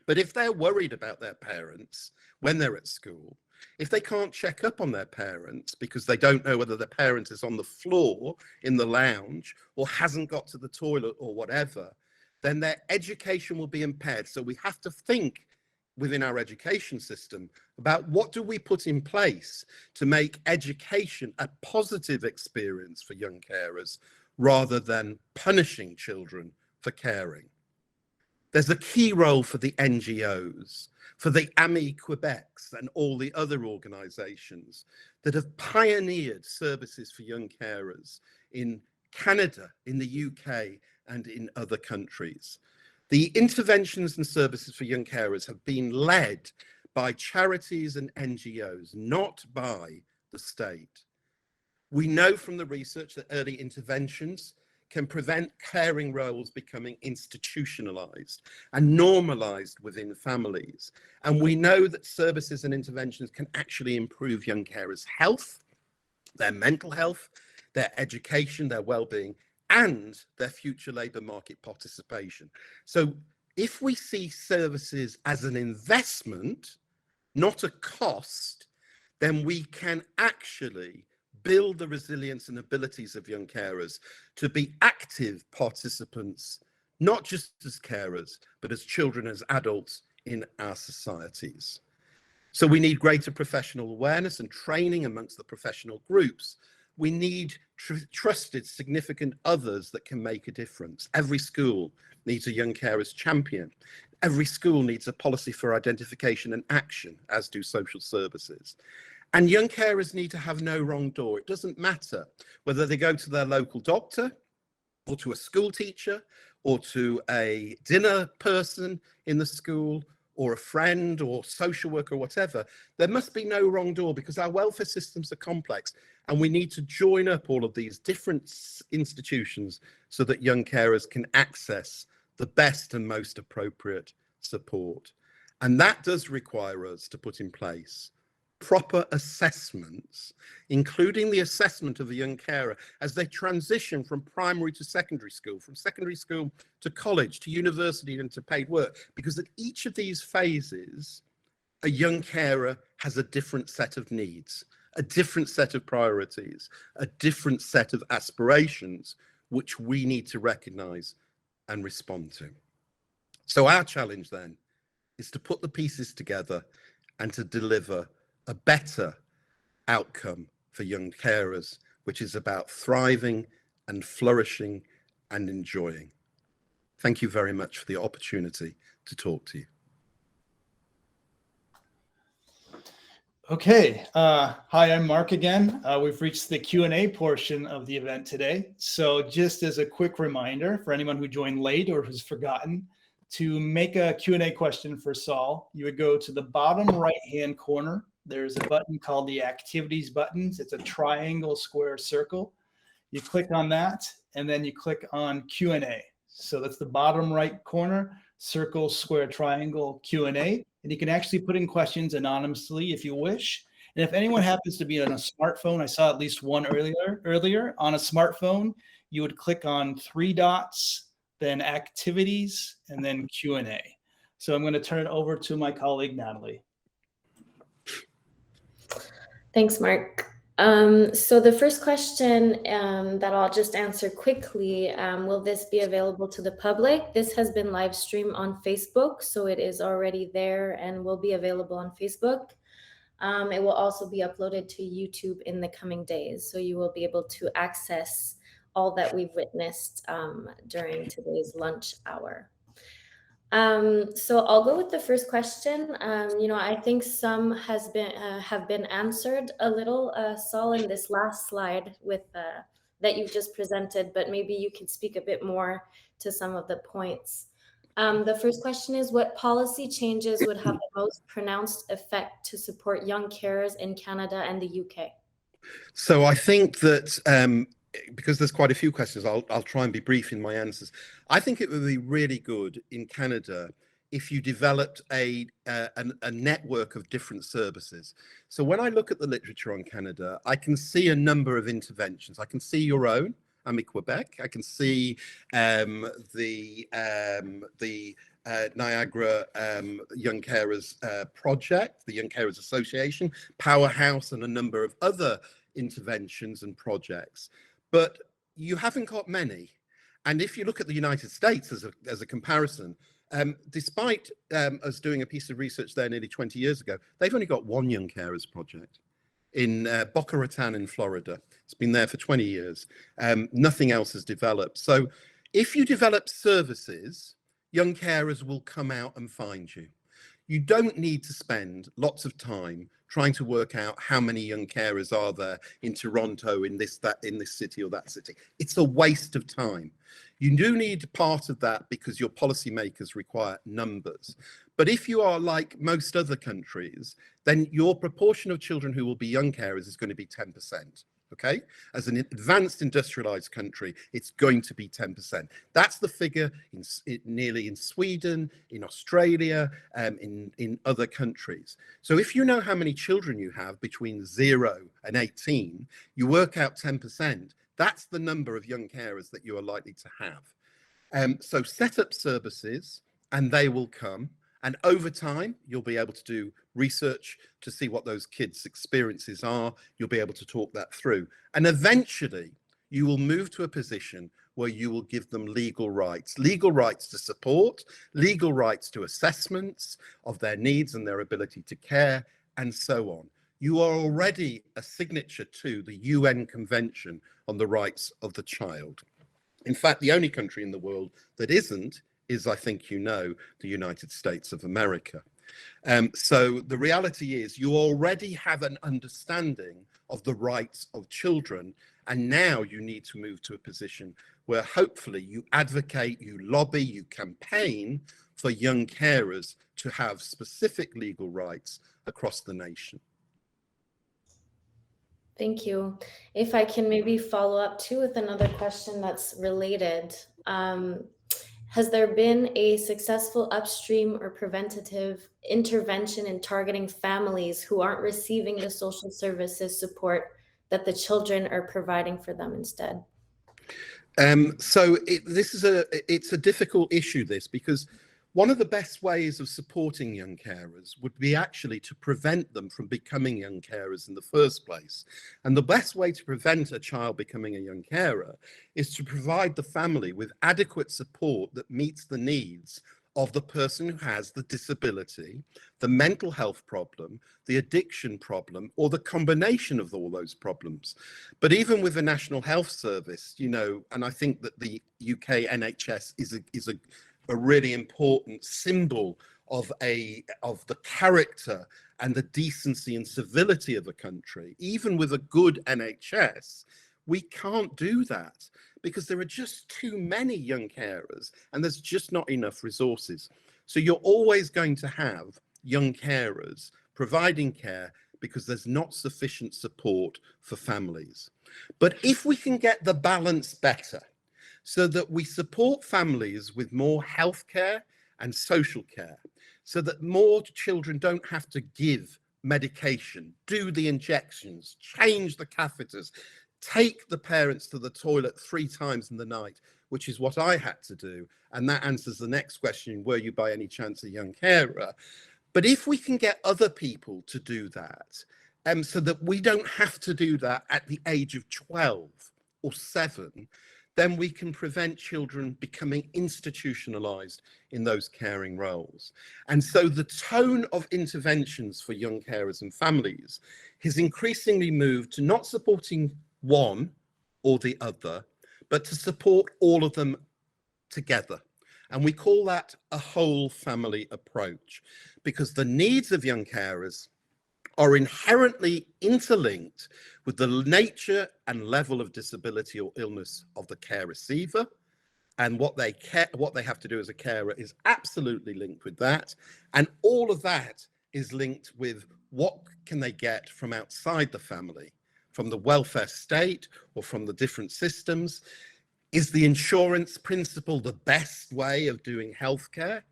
But if they're worried about their parents when they're at school, if they can't check up on their parents because they don't know whether the parent is on the floor in the lounge or hasn't got to the toilet or whatever, then their education will be impaired. So we have to think within our education system about what do we put in place to make education a positive experience for young carers rather than punishing children for caring. There's a key role for the NGOs, for the AMI-Quebecs and all the other organizations that have pioneered services for young carers in Canada, in the UK, and in other countries. The interventions and services for young carers have been led by charities and NGOs, not by the state. We know from the research that early interventions can prevent caring roles becoming institutionalized and normalized within families. And we know that services and interventions can actually improve young carers' health, their mental health, their education, their well-being, and their future labour market participation. So if we see services as an investment, not a cost, then we can actually build the resilience and abilities of young carers to be active participants, not just as carers, but as children, as adults in our societies. So we need greater professional awareness and training amongst the professional groups. We need trusted, significant others that can make a difference. Every school needs a young carers champion. Every school needs a policy for identification and action, as do social services. And young carers need to have no wrong door. It doesn't matter whether they go to their local doctor or to a school teacher or to a dinner person in the school or a friend or social worker or whatever. There must be no wrong door, because our welfare systems are complex and we need to join up all of these different institutions so that young carers can access the best and most appropriate support. And that does require us to put in place proper assessments, including the assessment of a young carer as they transition from primary to secondary school, from secondary school to college, to university, and to paid work. Because at each of these phases, a young carer has a different set of needs, a different set of priorities, a different set of aspirations, which we need to recognize and respond to. So our challenge then is to put the pieces together and to deliver a better outcome for young carers, which is about thriving and flourishing and enjoying. Thank you very much for the opportunity to talk to you. Okay, hi, I'm Mark again. We've reached the Q&A portion of the event today. So just as a quick reminder for anyone who joined late or who's forgotten, to make a Q&A question for Saul, you would go to the bottom right-hand corner. There's a button called the Activities buttons. It's a triangle, square, circle. You click on that, and then you click on Q&A. So that's the bottom right corner, circle, square, triangle, Q&A. And you can actually put in questions anonymously if you wish. And if anyone happens to be on a smartphone, I saw at least one earlier on a smartphone, you would click on 3 dots, then Activities, and then Q&A. So I'm going to turn it over to my colleague, Natalie. Thanks, Mark. So the first question that I'll just answer quickly, will this be available to the public? This has been live streamed on Facebook, so it is already there and will be available on Facebook. It will also be uploaded to YouTube in the coming days, so you will be able to access all that we've witnessed during today's lunch hour. So I'll go with the first question. I think some have been answered a little, Saul, in this last slide with that you just presented, but maybe you could speak a bit more to some of the points. The first question is, what policy changes would have the most pronounced effect to support young carers in Canada and the UK? So I think that because there's quite a few questions, I'll try and be brief in my answers. I think it would be really good in Canada if you developed a network of different services. So when I look at the literature on Canada, I can see a number of interventions. I can see your own, AMI-Quebec. I can see the Niagara Young Carers Project, the Young Carers Association, Powerhouse, and a number of other interventions and projects. But you haven't got many. And if you look at the United States as a comparison, despite us doing a piece of research there nearly 20 years ago, they've only got one Young Carers Project in Boca Raton in Florida. It's been there for 20 years. Nothing else has developed. So if you develop services, young carers will come out and find you. You don't need to spend lots of time trying to work out how many young carers are there in Toronto, in this city or that city. It's a waste of time. You do need part of that because your policymakers require numbers. But if you are like most other countries, then your proportion of children who will be young carers is going to be 10%. Okay, as an advanced industrialized country, it's going to be 10%. That's the figure nearly in Sweden, in Australia, in other countries. So if you know how many children you have between 0 and 18, you work out 10%. That's the number of young carers that you are likely to have. So set up services and they will come. And over time, you'll be able to do research to see what those kids' experiences are. You'll be able to talk that through. And eventually, you will move to a position where you will give them legal rights to support, legal rights to assessments of their needs and their ability to care, and so on. You are already a signature to the UN Convention on the Rights of the Child. In fact, the only country in the world that isn't is, I think you know, the United States of America. So the reality is you already have an understanding of the rights of children, and now you need to move to a position where hopefully you advocate, you lobby, you campaign for young carers to have specific legal rights across the nation. Thank you. If I can maybe follow up too with another question that's related. Has there been a successful upstream or preventative intervention in targeting families who aren't receiving the social services support that the children are providing for them instead? So it's a difficult issue, this, because one of the best ways of supporting young carers would be actually to prevent them from becoming young carers in the first place. And the best way to prevent a child becoming a young carer is to provide the family with adequate support that meets the needs of the person who has the disability, the mental health problem, the addiction problem, or the combination of all those problems. But even with the National Health Service, you know, and I think that the UK NHS is a really important symbol of the character and the decency and civility of a country. Even with a good NHS, we can't do that because there are just too many young carers and there's just not enough resources. So you're always going to have young carers providing care because there's not sufficient support for families. But if we can get the balance better so that we support families with more healthcare and social care, so that more children don't have to give medication, do the injections, change the catheters, take the parents to the toilet 3 times in the night, which is what I had to do. And that answers the next question, were you by any chance a young carer? But if we can get other people to do that, so that we don't have to do that at the age of 12 or 7, then we can prevent children becoming institutionalized in those caring roles. And so the tone of interventions for young carers and families has increasingly moved to not supporting one or the other, but to support all of them together. And we call that a whole family approach, because the needs of young carers are inherently interlinked with the nature and level of disability or illness of the care receiver. And what they have to do as a carer is absolutely linked with that. And all of that is linked with what can they get from outside the family, from the welfare state or from the different systems. Is the insurance principle the best way of doing healthcare?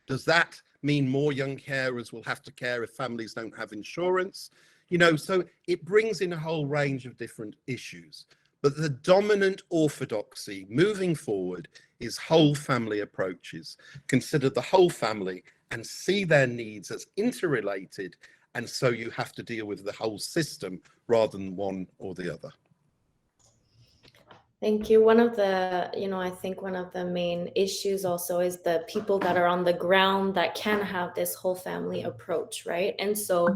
Does that mean more young carers will have to care if families don't have insurance? You know, so it brings in a whole range of different issues. But the dominant orthodoxy moving forward is whole family approaches. Consider the whole family and see their needs as interrelated. And so you have to deal with the whole system rather than one or the other. Thank you. One of the, I think one of the main issues also is the people that are on the ground that can have this whole family approach, right? And so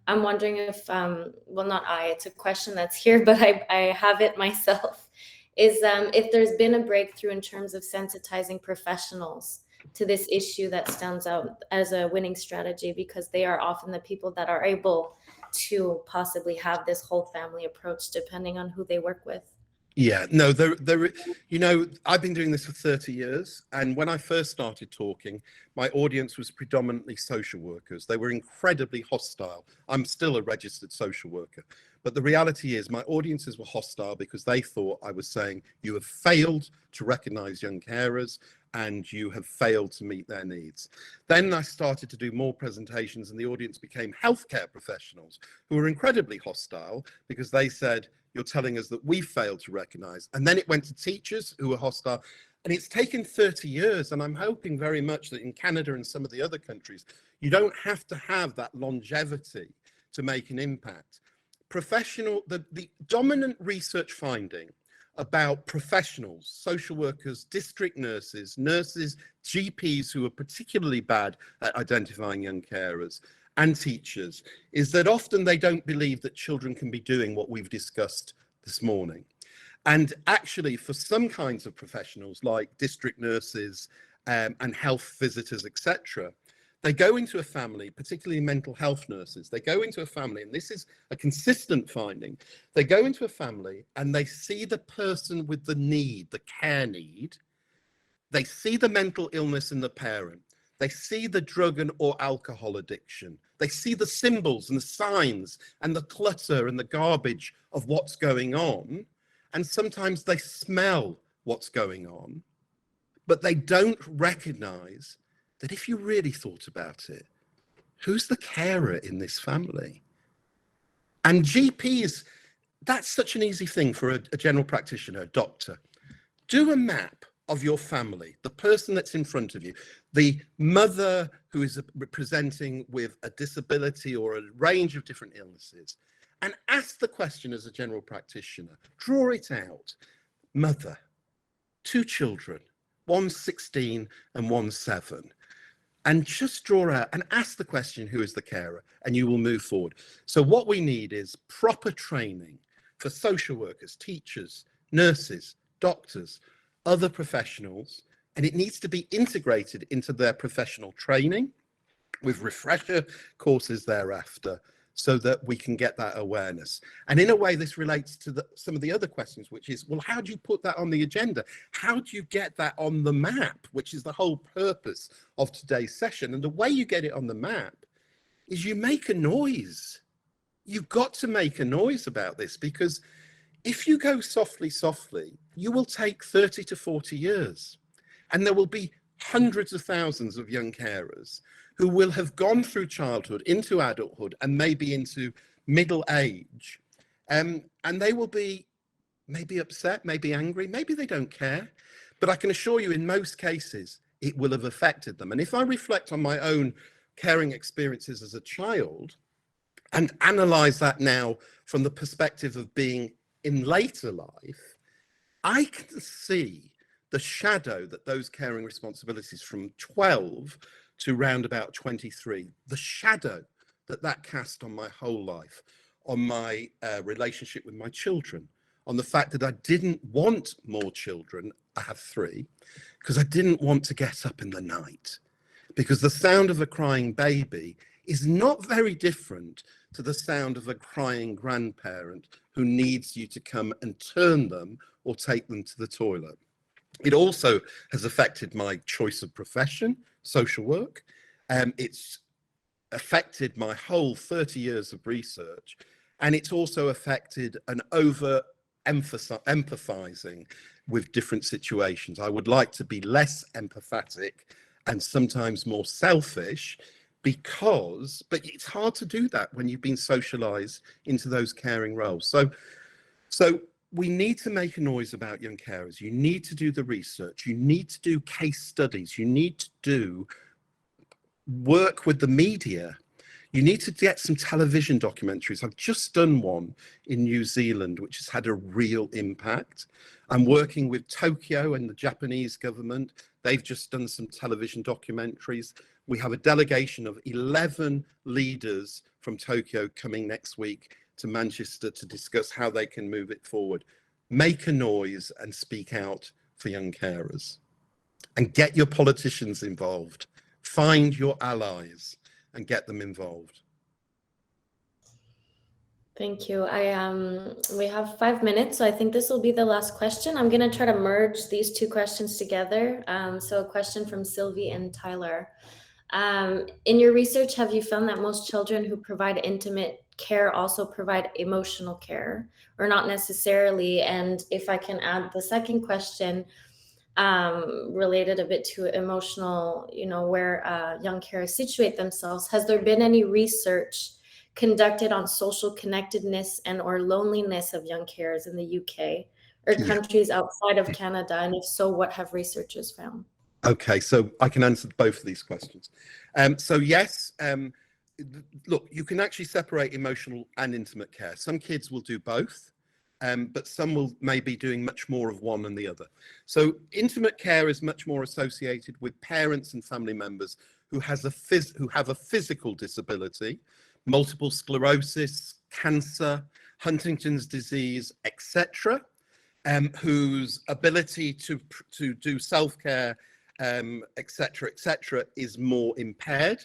I'm wondering if, well, not it's a question that's here, but I have it myself, is if there's been a breakthrough in terms of sensitizing professionals to this issue that stands out as a winning strategy, because they are often the people that are able to possibly have this whole family approach depending on who they work with. Yeah, no, you know, I've been doing this for 30 years. And when I first started talking, my audience was predominantly social workers. They were incredibly hostile. I'm still a registered social worker. But the reality is my audiences were hostile because they thought I was saying, you have failed to recognize young carers and you have failed to meet their needs. Then I started to do more presentations and the audience became healthcare professionals who were incredibly hostile because they said, you're telling us that we failed to recognize. And then it went to teachers who were hostile. And it's taken 30 years. And I'm hoping very much that in Canada and some of the other countries, you don't have to have that longevity to make an impact. The dominant research finding about professionals, social workers, district nurses, GPs who are particularly bad at identifying young carers, and teachers, is that often they don't believe that children can be doing what we've discussed this morning. And actually, for some kinds of professionals like district nurses and health visitors, etc., they go into a family, particularly mental health nurses, they go into a family, and this is a consistent finding, they go into a family and they see the person with the need, the care need, they see the mental illness in the parent, they see the drug and or alcohol addiction, they see the symbols and the signs and the clutter and the garbage of what's going on, and sometimes they smell what's going on, but they don't recognize that if you really thought about it, who's the carer in this family? And GPs, that's such an easy thing for a general practitioner, a doctor. Do a map of your family, the person that's in front of you, the mother who is presenting with a disability or a range of different illnesses, and ask the question as a general practitioner, draw it out. Mother, 2 children, one's 16 and one's 7. and just draw out and ask the question, who is the carer? And you will move forward. So what we need is proper training for social workers, teachers, nurses, doctors, other professionals, and it needs to be integrated into their professional training with refresher courses thereafter, so that we can get that awareness. And in a way, this relates to some of the other questions, which is, well, how do you put that on the agenda? How do you get that on the map, which is the whole purpose of today's session? And the way you get it on the map is you make a noise. You've got to make a noise about this, because if you go softly, softly, you will take 30 to 40 years. And there will be hundreds of thousands of young carers who will have gone through childhood into adulthood and maybe into middle age. And they will be maybe upset, maybe angry, maybe they don't care. But I can assure you, in most cases, it will have affected them. And if I reflect on my own caring experiences as a child and analyze that now from the perspective of being in later life, I can see the shadow that those caring responsibilities from 12 to round about 23, the shadow that that cast on my whole life, on my relationship with my children, on the fact that I didn't want more children. I have 3, because I didn't want to get up in the night, because the sound of a crying baby is not very different to the sound of a crying grandparent who needs you to come and turn them or take them to the toilet. It also has affected my choice of profession, social work. It's affected my whole 30 years of research, and it's also affected an empathizing with different situations. I would like to be less empathetic and sometimes more selfish, but it's hard to do that when you've been socialized into those caring roles. So we need to make a noise about young carers. You need to do the research. You need to do case studies. You need to do work with the media. You need to get some television documentaries. I've just done one in New Zealand, which has had a real impact. I'm working with Tokyo and the Japanese government. They've just done some television documentaries. We have a delegation of 11 leaders from Tokyo coming next week to Manchester to discuss how they can move it forward. Make a noise and speak out for young carers. And get your politicians involved. Find your allies and get them involved. Thank you. We have 5 minutes, so I think this will be the last question. I'm going to try to merge these 2 questions together. So a question from Sylvie and Tyler. In your research, have you found that most children who provide intimate care also provide emotional care, or not necessarily? And if I can add the second question, related a bit to emotional, where young carers situate themselves, has there been any research conducted on social connectedness and or loneliness of young carers in the UK or countries outside of Canada? And if so, what have researchers found? Okay, so I can answer both of these questions. So yes, look, you can actually separate emotional and intimate care. Some kids will do both, but some will maybe doing much more of one than the other. So intimate care is much more associated with parents and family members who have a physical disability, multiple sclerosis, cancer, Huntington's disease, etc., whose ability to do self-care, etc., is more impaired.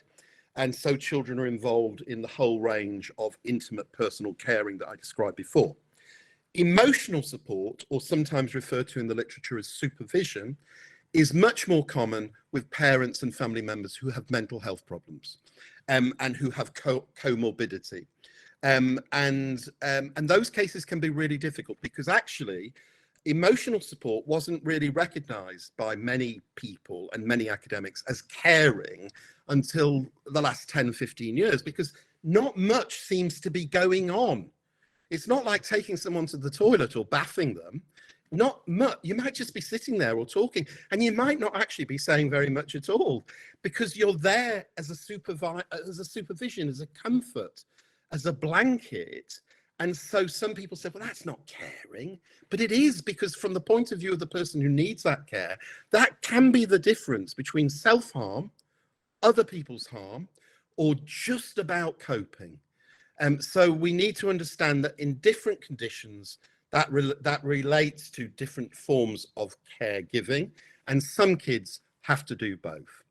And so children are involved in the whole range of intimate personal caring that I described before. Emotional support, or sometimes referred to in the literature as supervision, is much more common with parents and family members who have mental health problems and who have comorbidity. And those cases can be really difficult, because actually emotional support wasn't really recognized by many people and many academics as caring until the last 10, 15 years, because not much seems to be going on. It's not like taking someone to the toilet or bathing them. Not much. You might just be sitting there or talking, and you might not actually be saying very much at all, because you're there as a supervision, as a comfort, as a blanket. And so some people say, well, that's not caring, but it is, because from the point of view of the person who needs that care, that can be the difference between self-harm, other people's harm or just about coping. So we need to understand that in different conditions, that relates to different forms of caregiving, and some kids have to do both.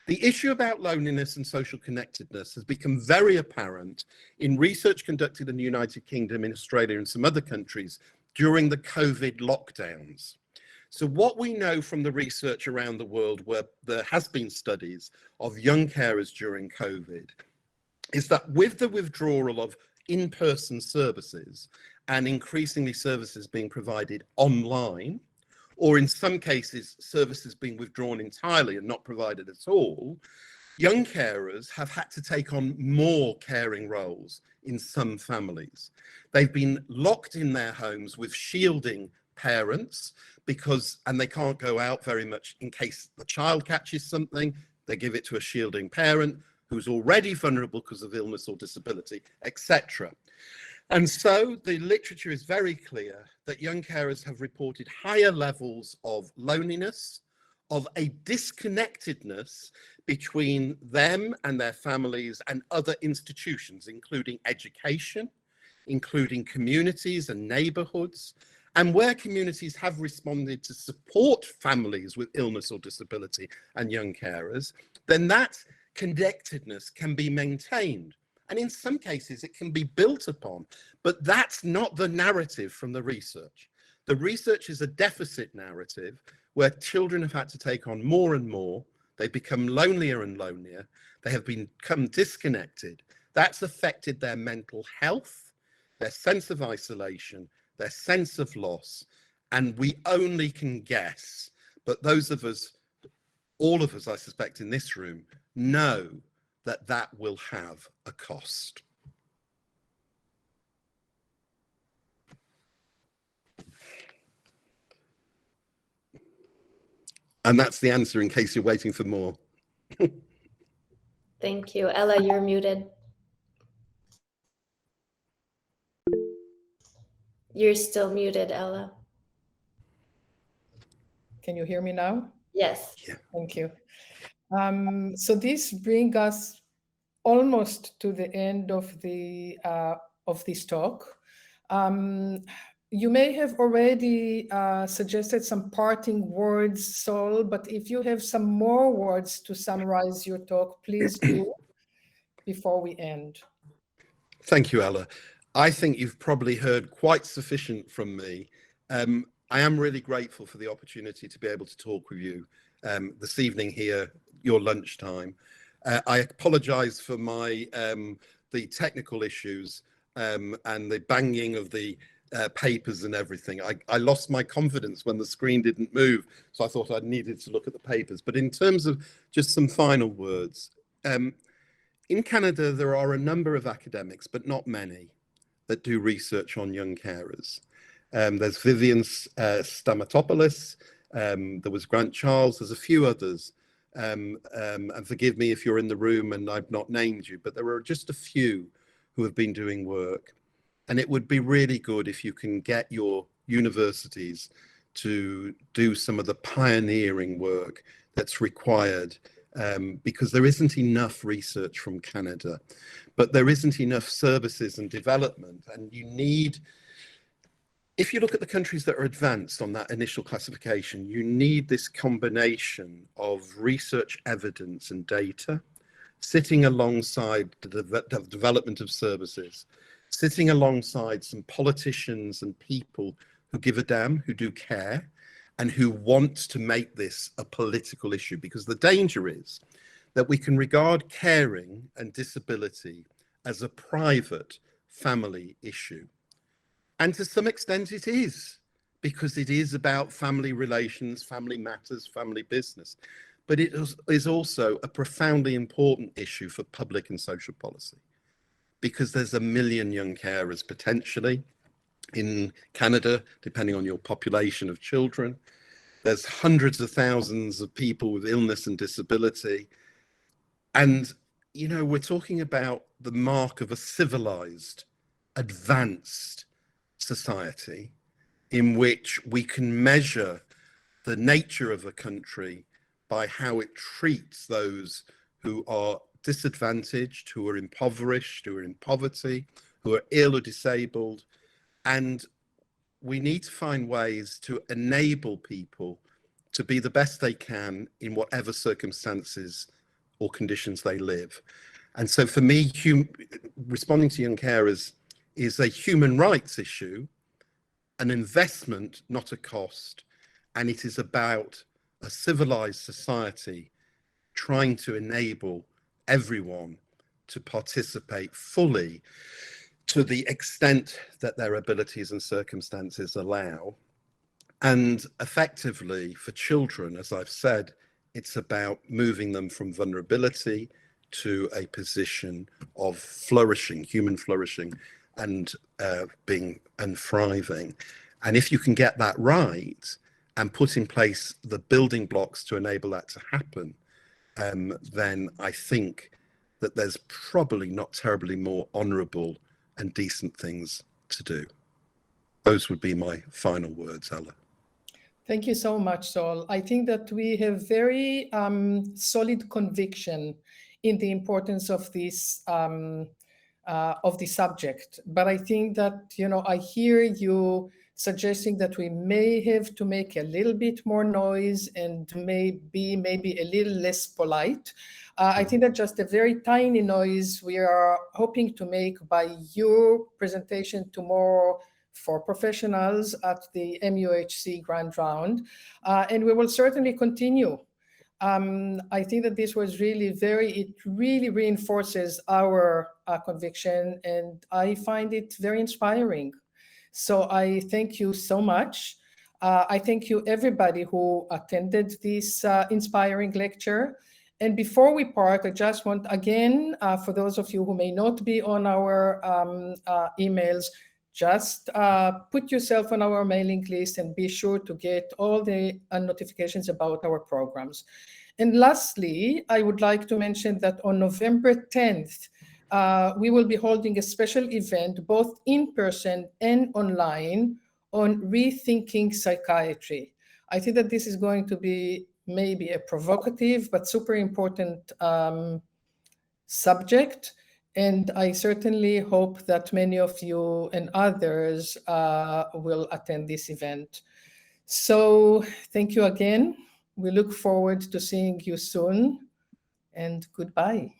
The issue about loneliness and social connectedness has become very apparent in research conducted in the United Kingdom, in Australia, and some other countries during the COVID lockdowns. So what we know from the research around the world, where there has been studies of young carers during COVID, is that with the withdrawal of in-person services and increasingly services being provided online, or in some cases, services being withdrawn entirely and not provided at all, young carers have had to take on more caring roles in some families. They've been locked in their homes with shielding parents and they can't go out very much in case the child catches something. They give it to a shielding parent who's already vulnerable because of illness or disability, etc. And so the literature is very clear that young carers have reported higher levels of loneliness, of a disconnectedness between them and their families and other institutions, including education, including communities and neighborhoods. And where communities have responded to support families with illness or disability and young carers, then that connectedness can be maintained. And in some cases, it can be built upon, but that's not the narrative from the research. The research is a deficit narrative where children have had to take on more and more. They've become lonelier and lonelier. They have become disconnected. That's affected their mental health, their sense of isolation, their sense of loss. And we only can guess, but those of us, all of us, I suspect, in this room, know that that will have a cost. And that's the answer in case you're waiting for more. Thank you. Ella, you're muted. You're still muted, Ella. Can you hear me now? Yes. Yeah. Thank you. So this brings us almost to the end of this talk. You may have already suggested some parting words, Saul, but if you have some more words to summarize your talk, please do before we end. Thank you, Ella. I think you've probably heard quite sufficient from me. I am really grateful for the opportunity to be able to talk with you this evening here, your lunchtime. I apologize for the technical issues and the banging of the papers and everything. I lost my confidence when the screen didn't move, so I thought I needed to look at the papers. But in terms of just some final words, in Canada, there are a number of academics, but not many, that do research on young carers. There's Vivian Stamatopoulos, there was Grant Charles, there's a few others. And forgive me if you're in the room and I've not named you, but there are just a few who have been doing work. And it would be really good if you can get your universities to do some of the pioneering work that's required, because there isn't enough research from Canada, but there isn't enough services and development. And you need, if you look at the countries that are advanced on that initial classification, you need this combination of research evidence and data sitting alongside the development of services, sitting alongside some politicians and people who give a damn, who do care, and who want to make this a political issue. Because the danger is that we can regard caring and disability as a private family issue. And to some extent it is, because it is about family relations, family matters, family business. But it is also a profoundly important issue for public and social policy, because there's 1 million young carers potentially in Canada, depending on your population of children. There's hundreds of thousands of people with illness and disability. And, you know, we're talking about the mark of a civilized, advanced society in which we can measure the nature of a country by how it treats those who are disadvantaged, who are impoverished, who are in poverty, who are ill or disabled. And we need to find ways to enable people to be the best they can in whatever circumstances or conditions they live. And so for me, responding to young carers is a human rights issue, an investment, not a cost. And it is about a civilized society trying to enable everyone to participate fully to the extent that their abilities and circumstances allow. And effectively for children, as I've said, it's about moving them from vulnerability to a position of flourishing, human flourishing, and being and thriving. And if you can get that right and put in place the building blocks to enable that to happen, then I think that there's probably not terribly more honourable and decent things to do. Those would be my final words, Ella. Thank you so much, Saul. I think that we have very solid conviction in the importance of this subject. But I think that, you know, I hear you suggesting that we may have to make a little bit more noise and maybe a little less polite. I think that just a very tiny noise we are hoping to make by your presentation tomorrow for professionals at the MUHC Grand Round. And we will certainly continue. I think that this was really it really reinforces our conviction, and I find it very inspiring. So I thank you so much. I thank you everybody who attended this inspiring lecture. And before we part, I just want again, for those of you who may not be on our emails, just put yourself on our mailing list and be sure to get all the notifications about our programs. And lastly, I would like to mention that on November 10th, we will be holding a special event, both in person and online, on rethinking psychiatry. I think that this is going to be maybe a provocative but super important subject. And I certainly hope that many of you and others will attend this event. So thank you again. We look forward to seeing you soon, and goodbye.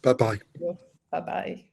Bye-bye. Bye-bye.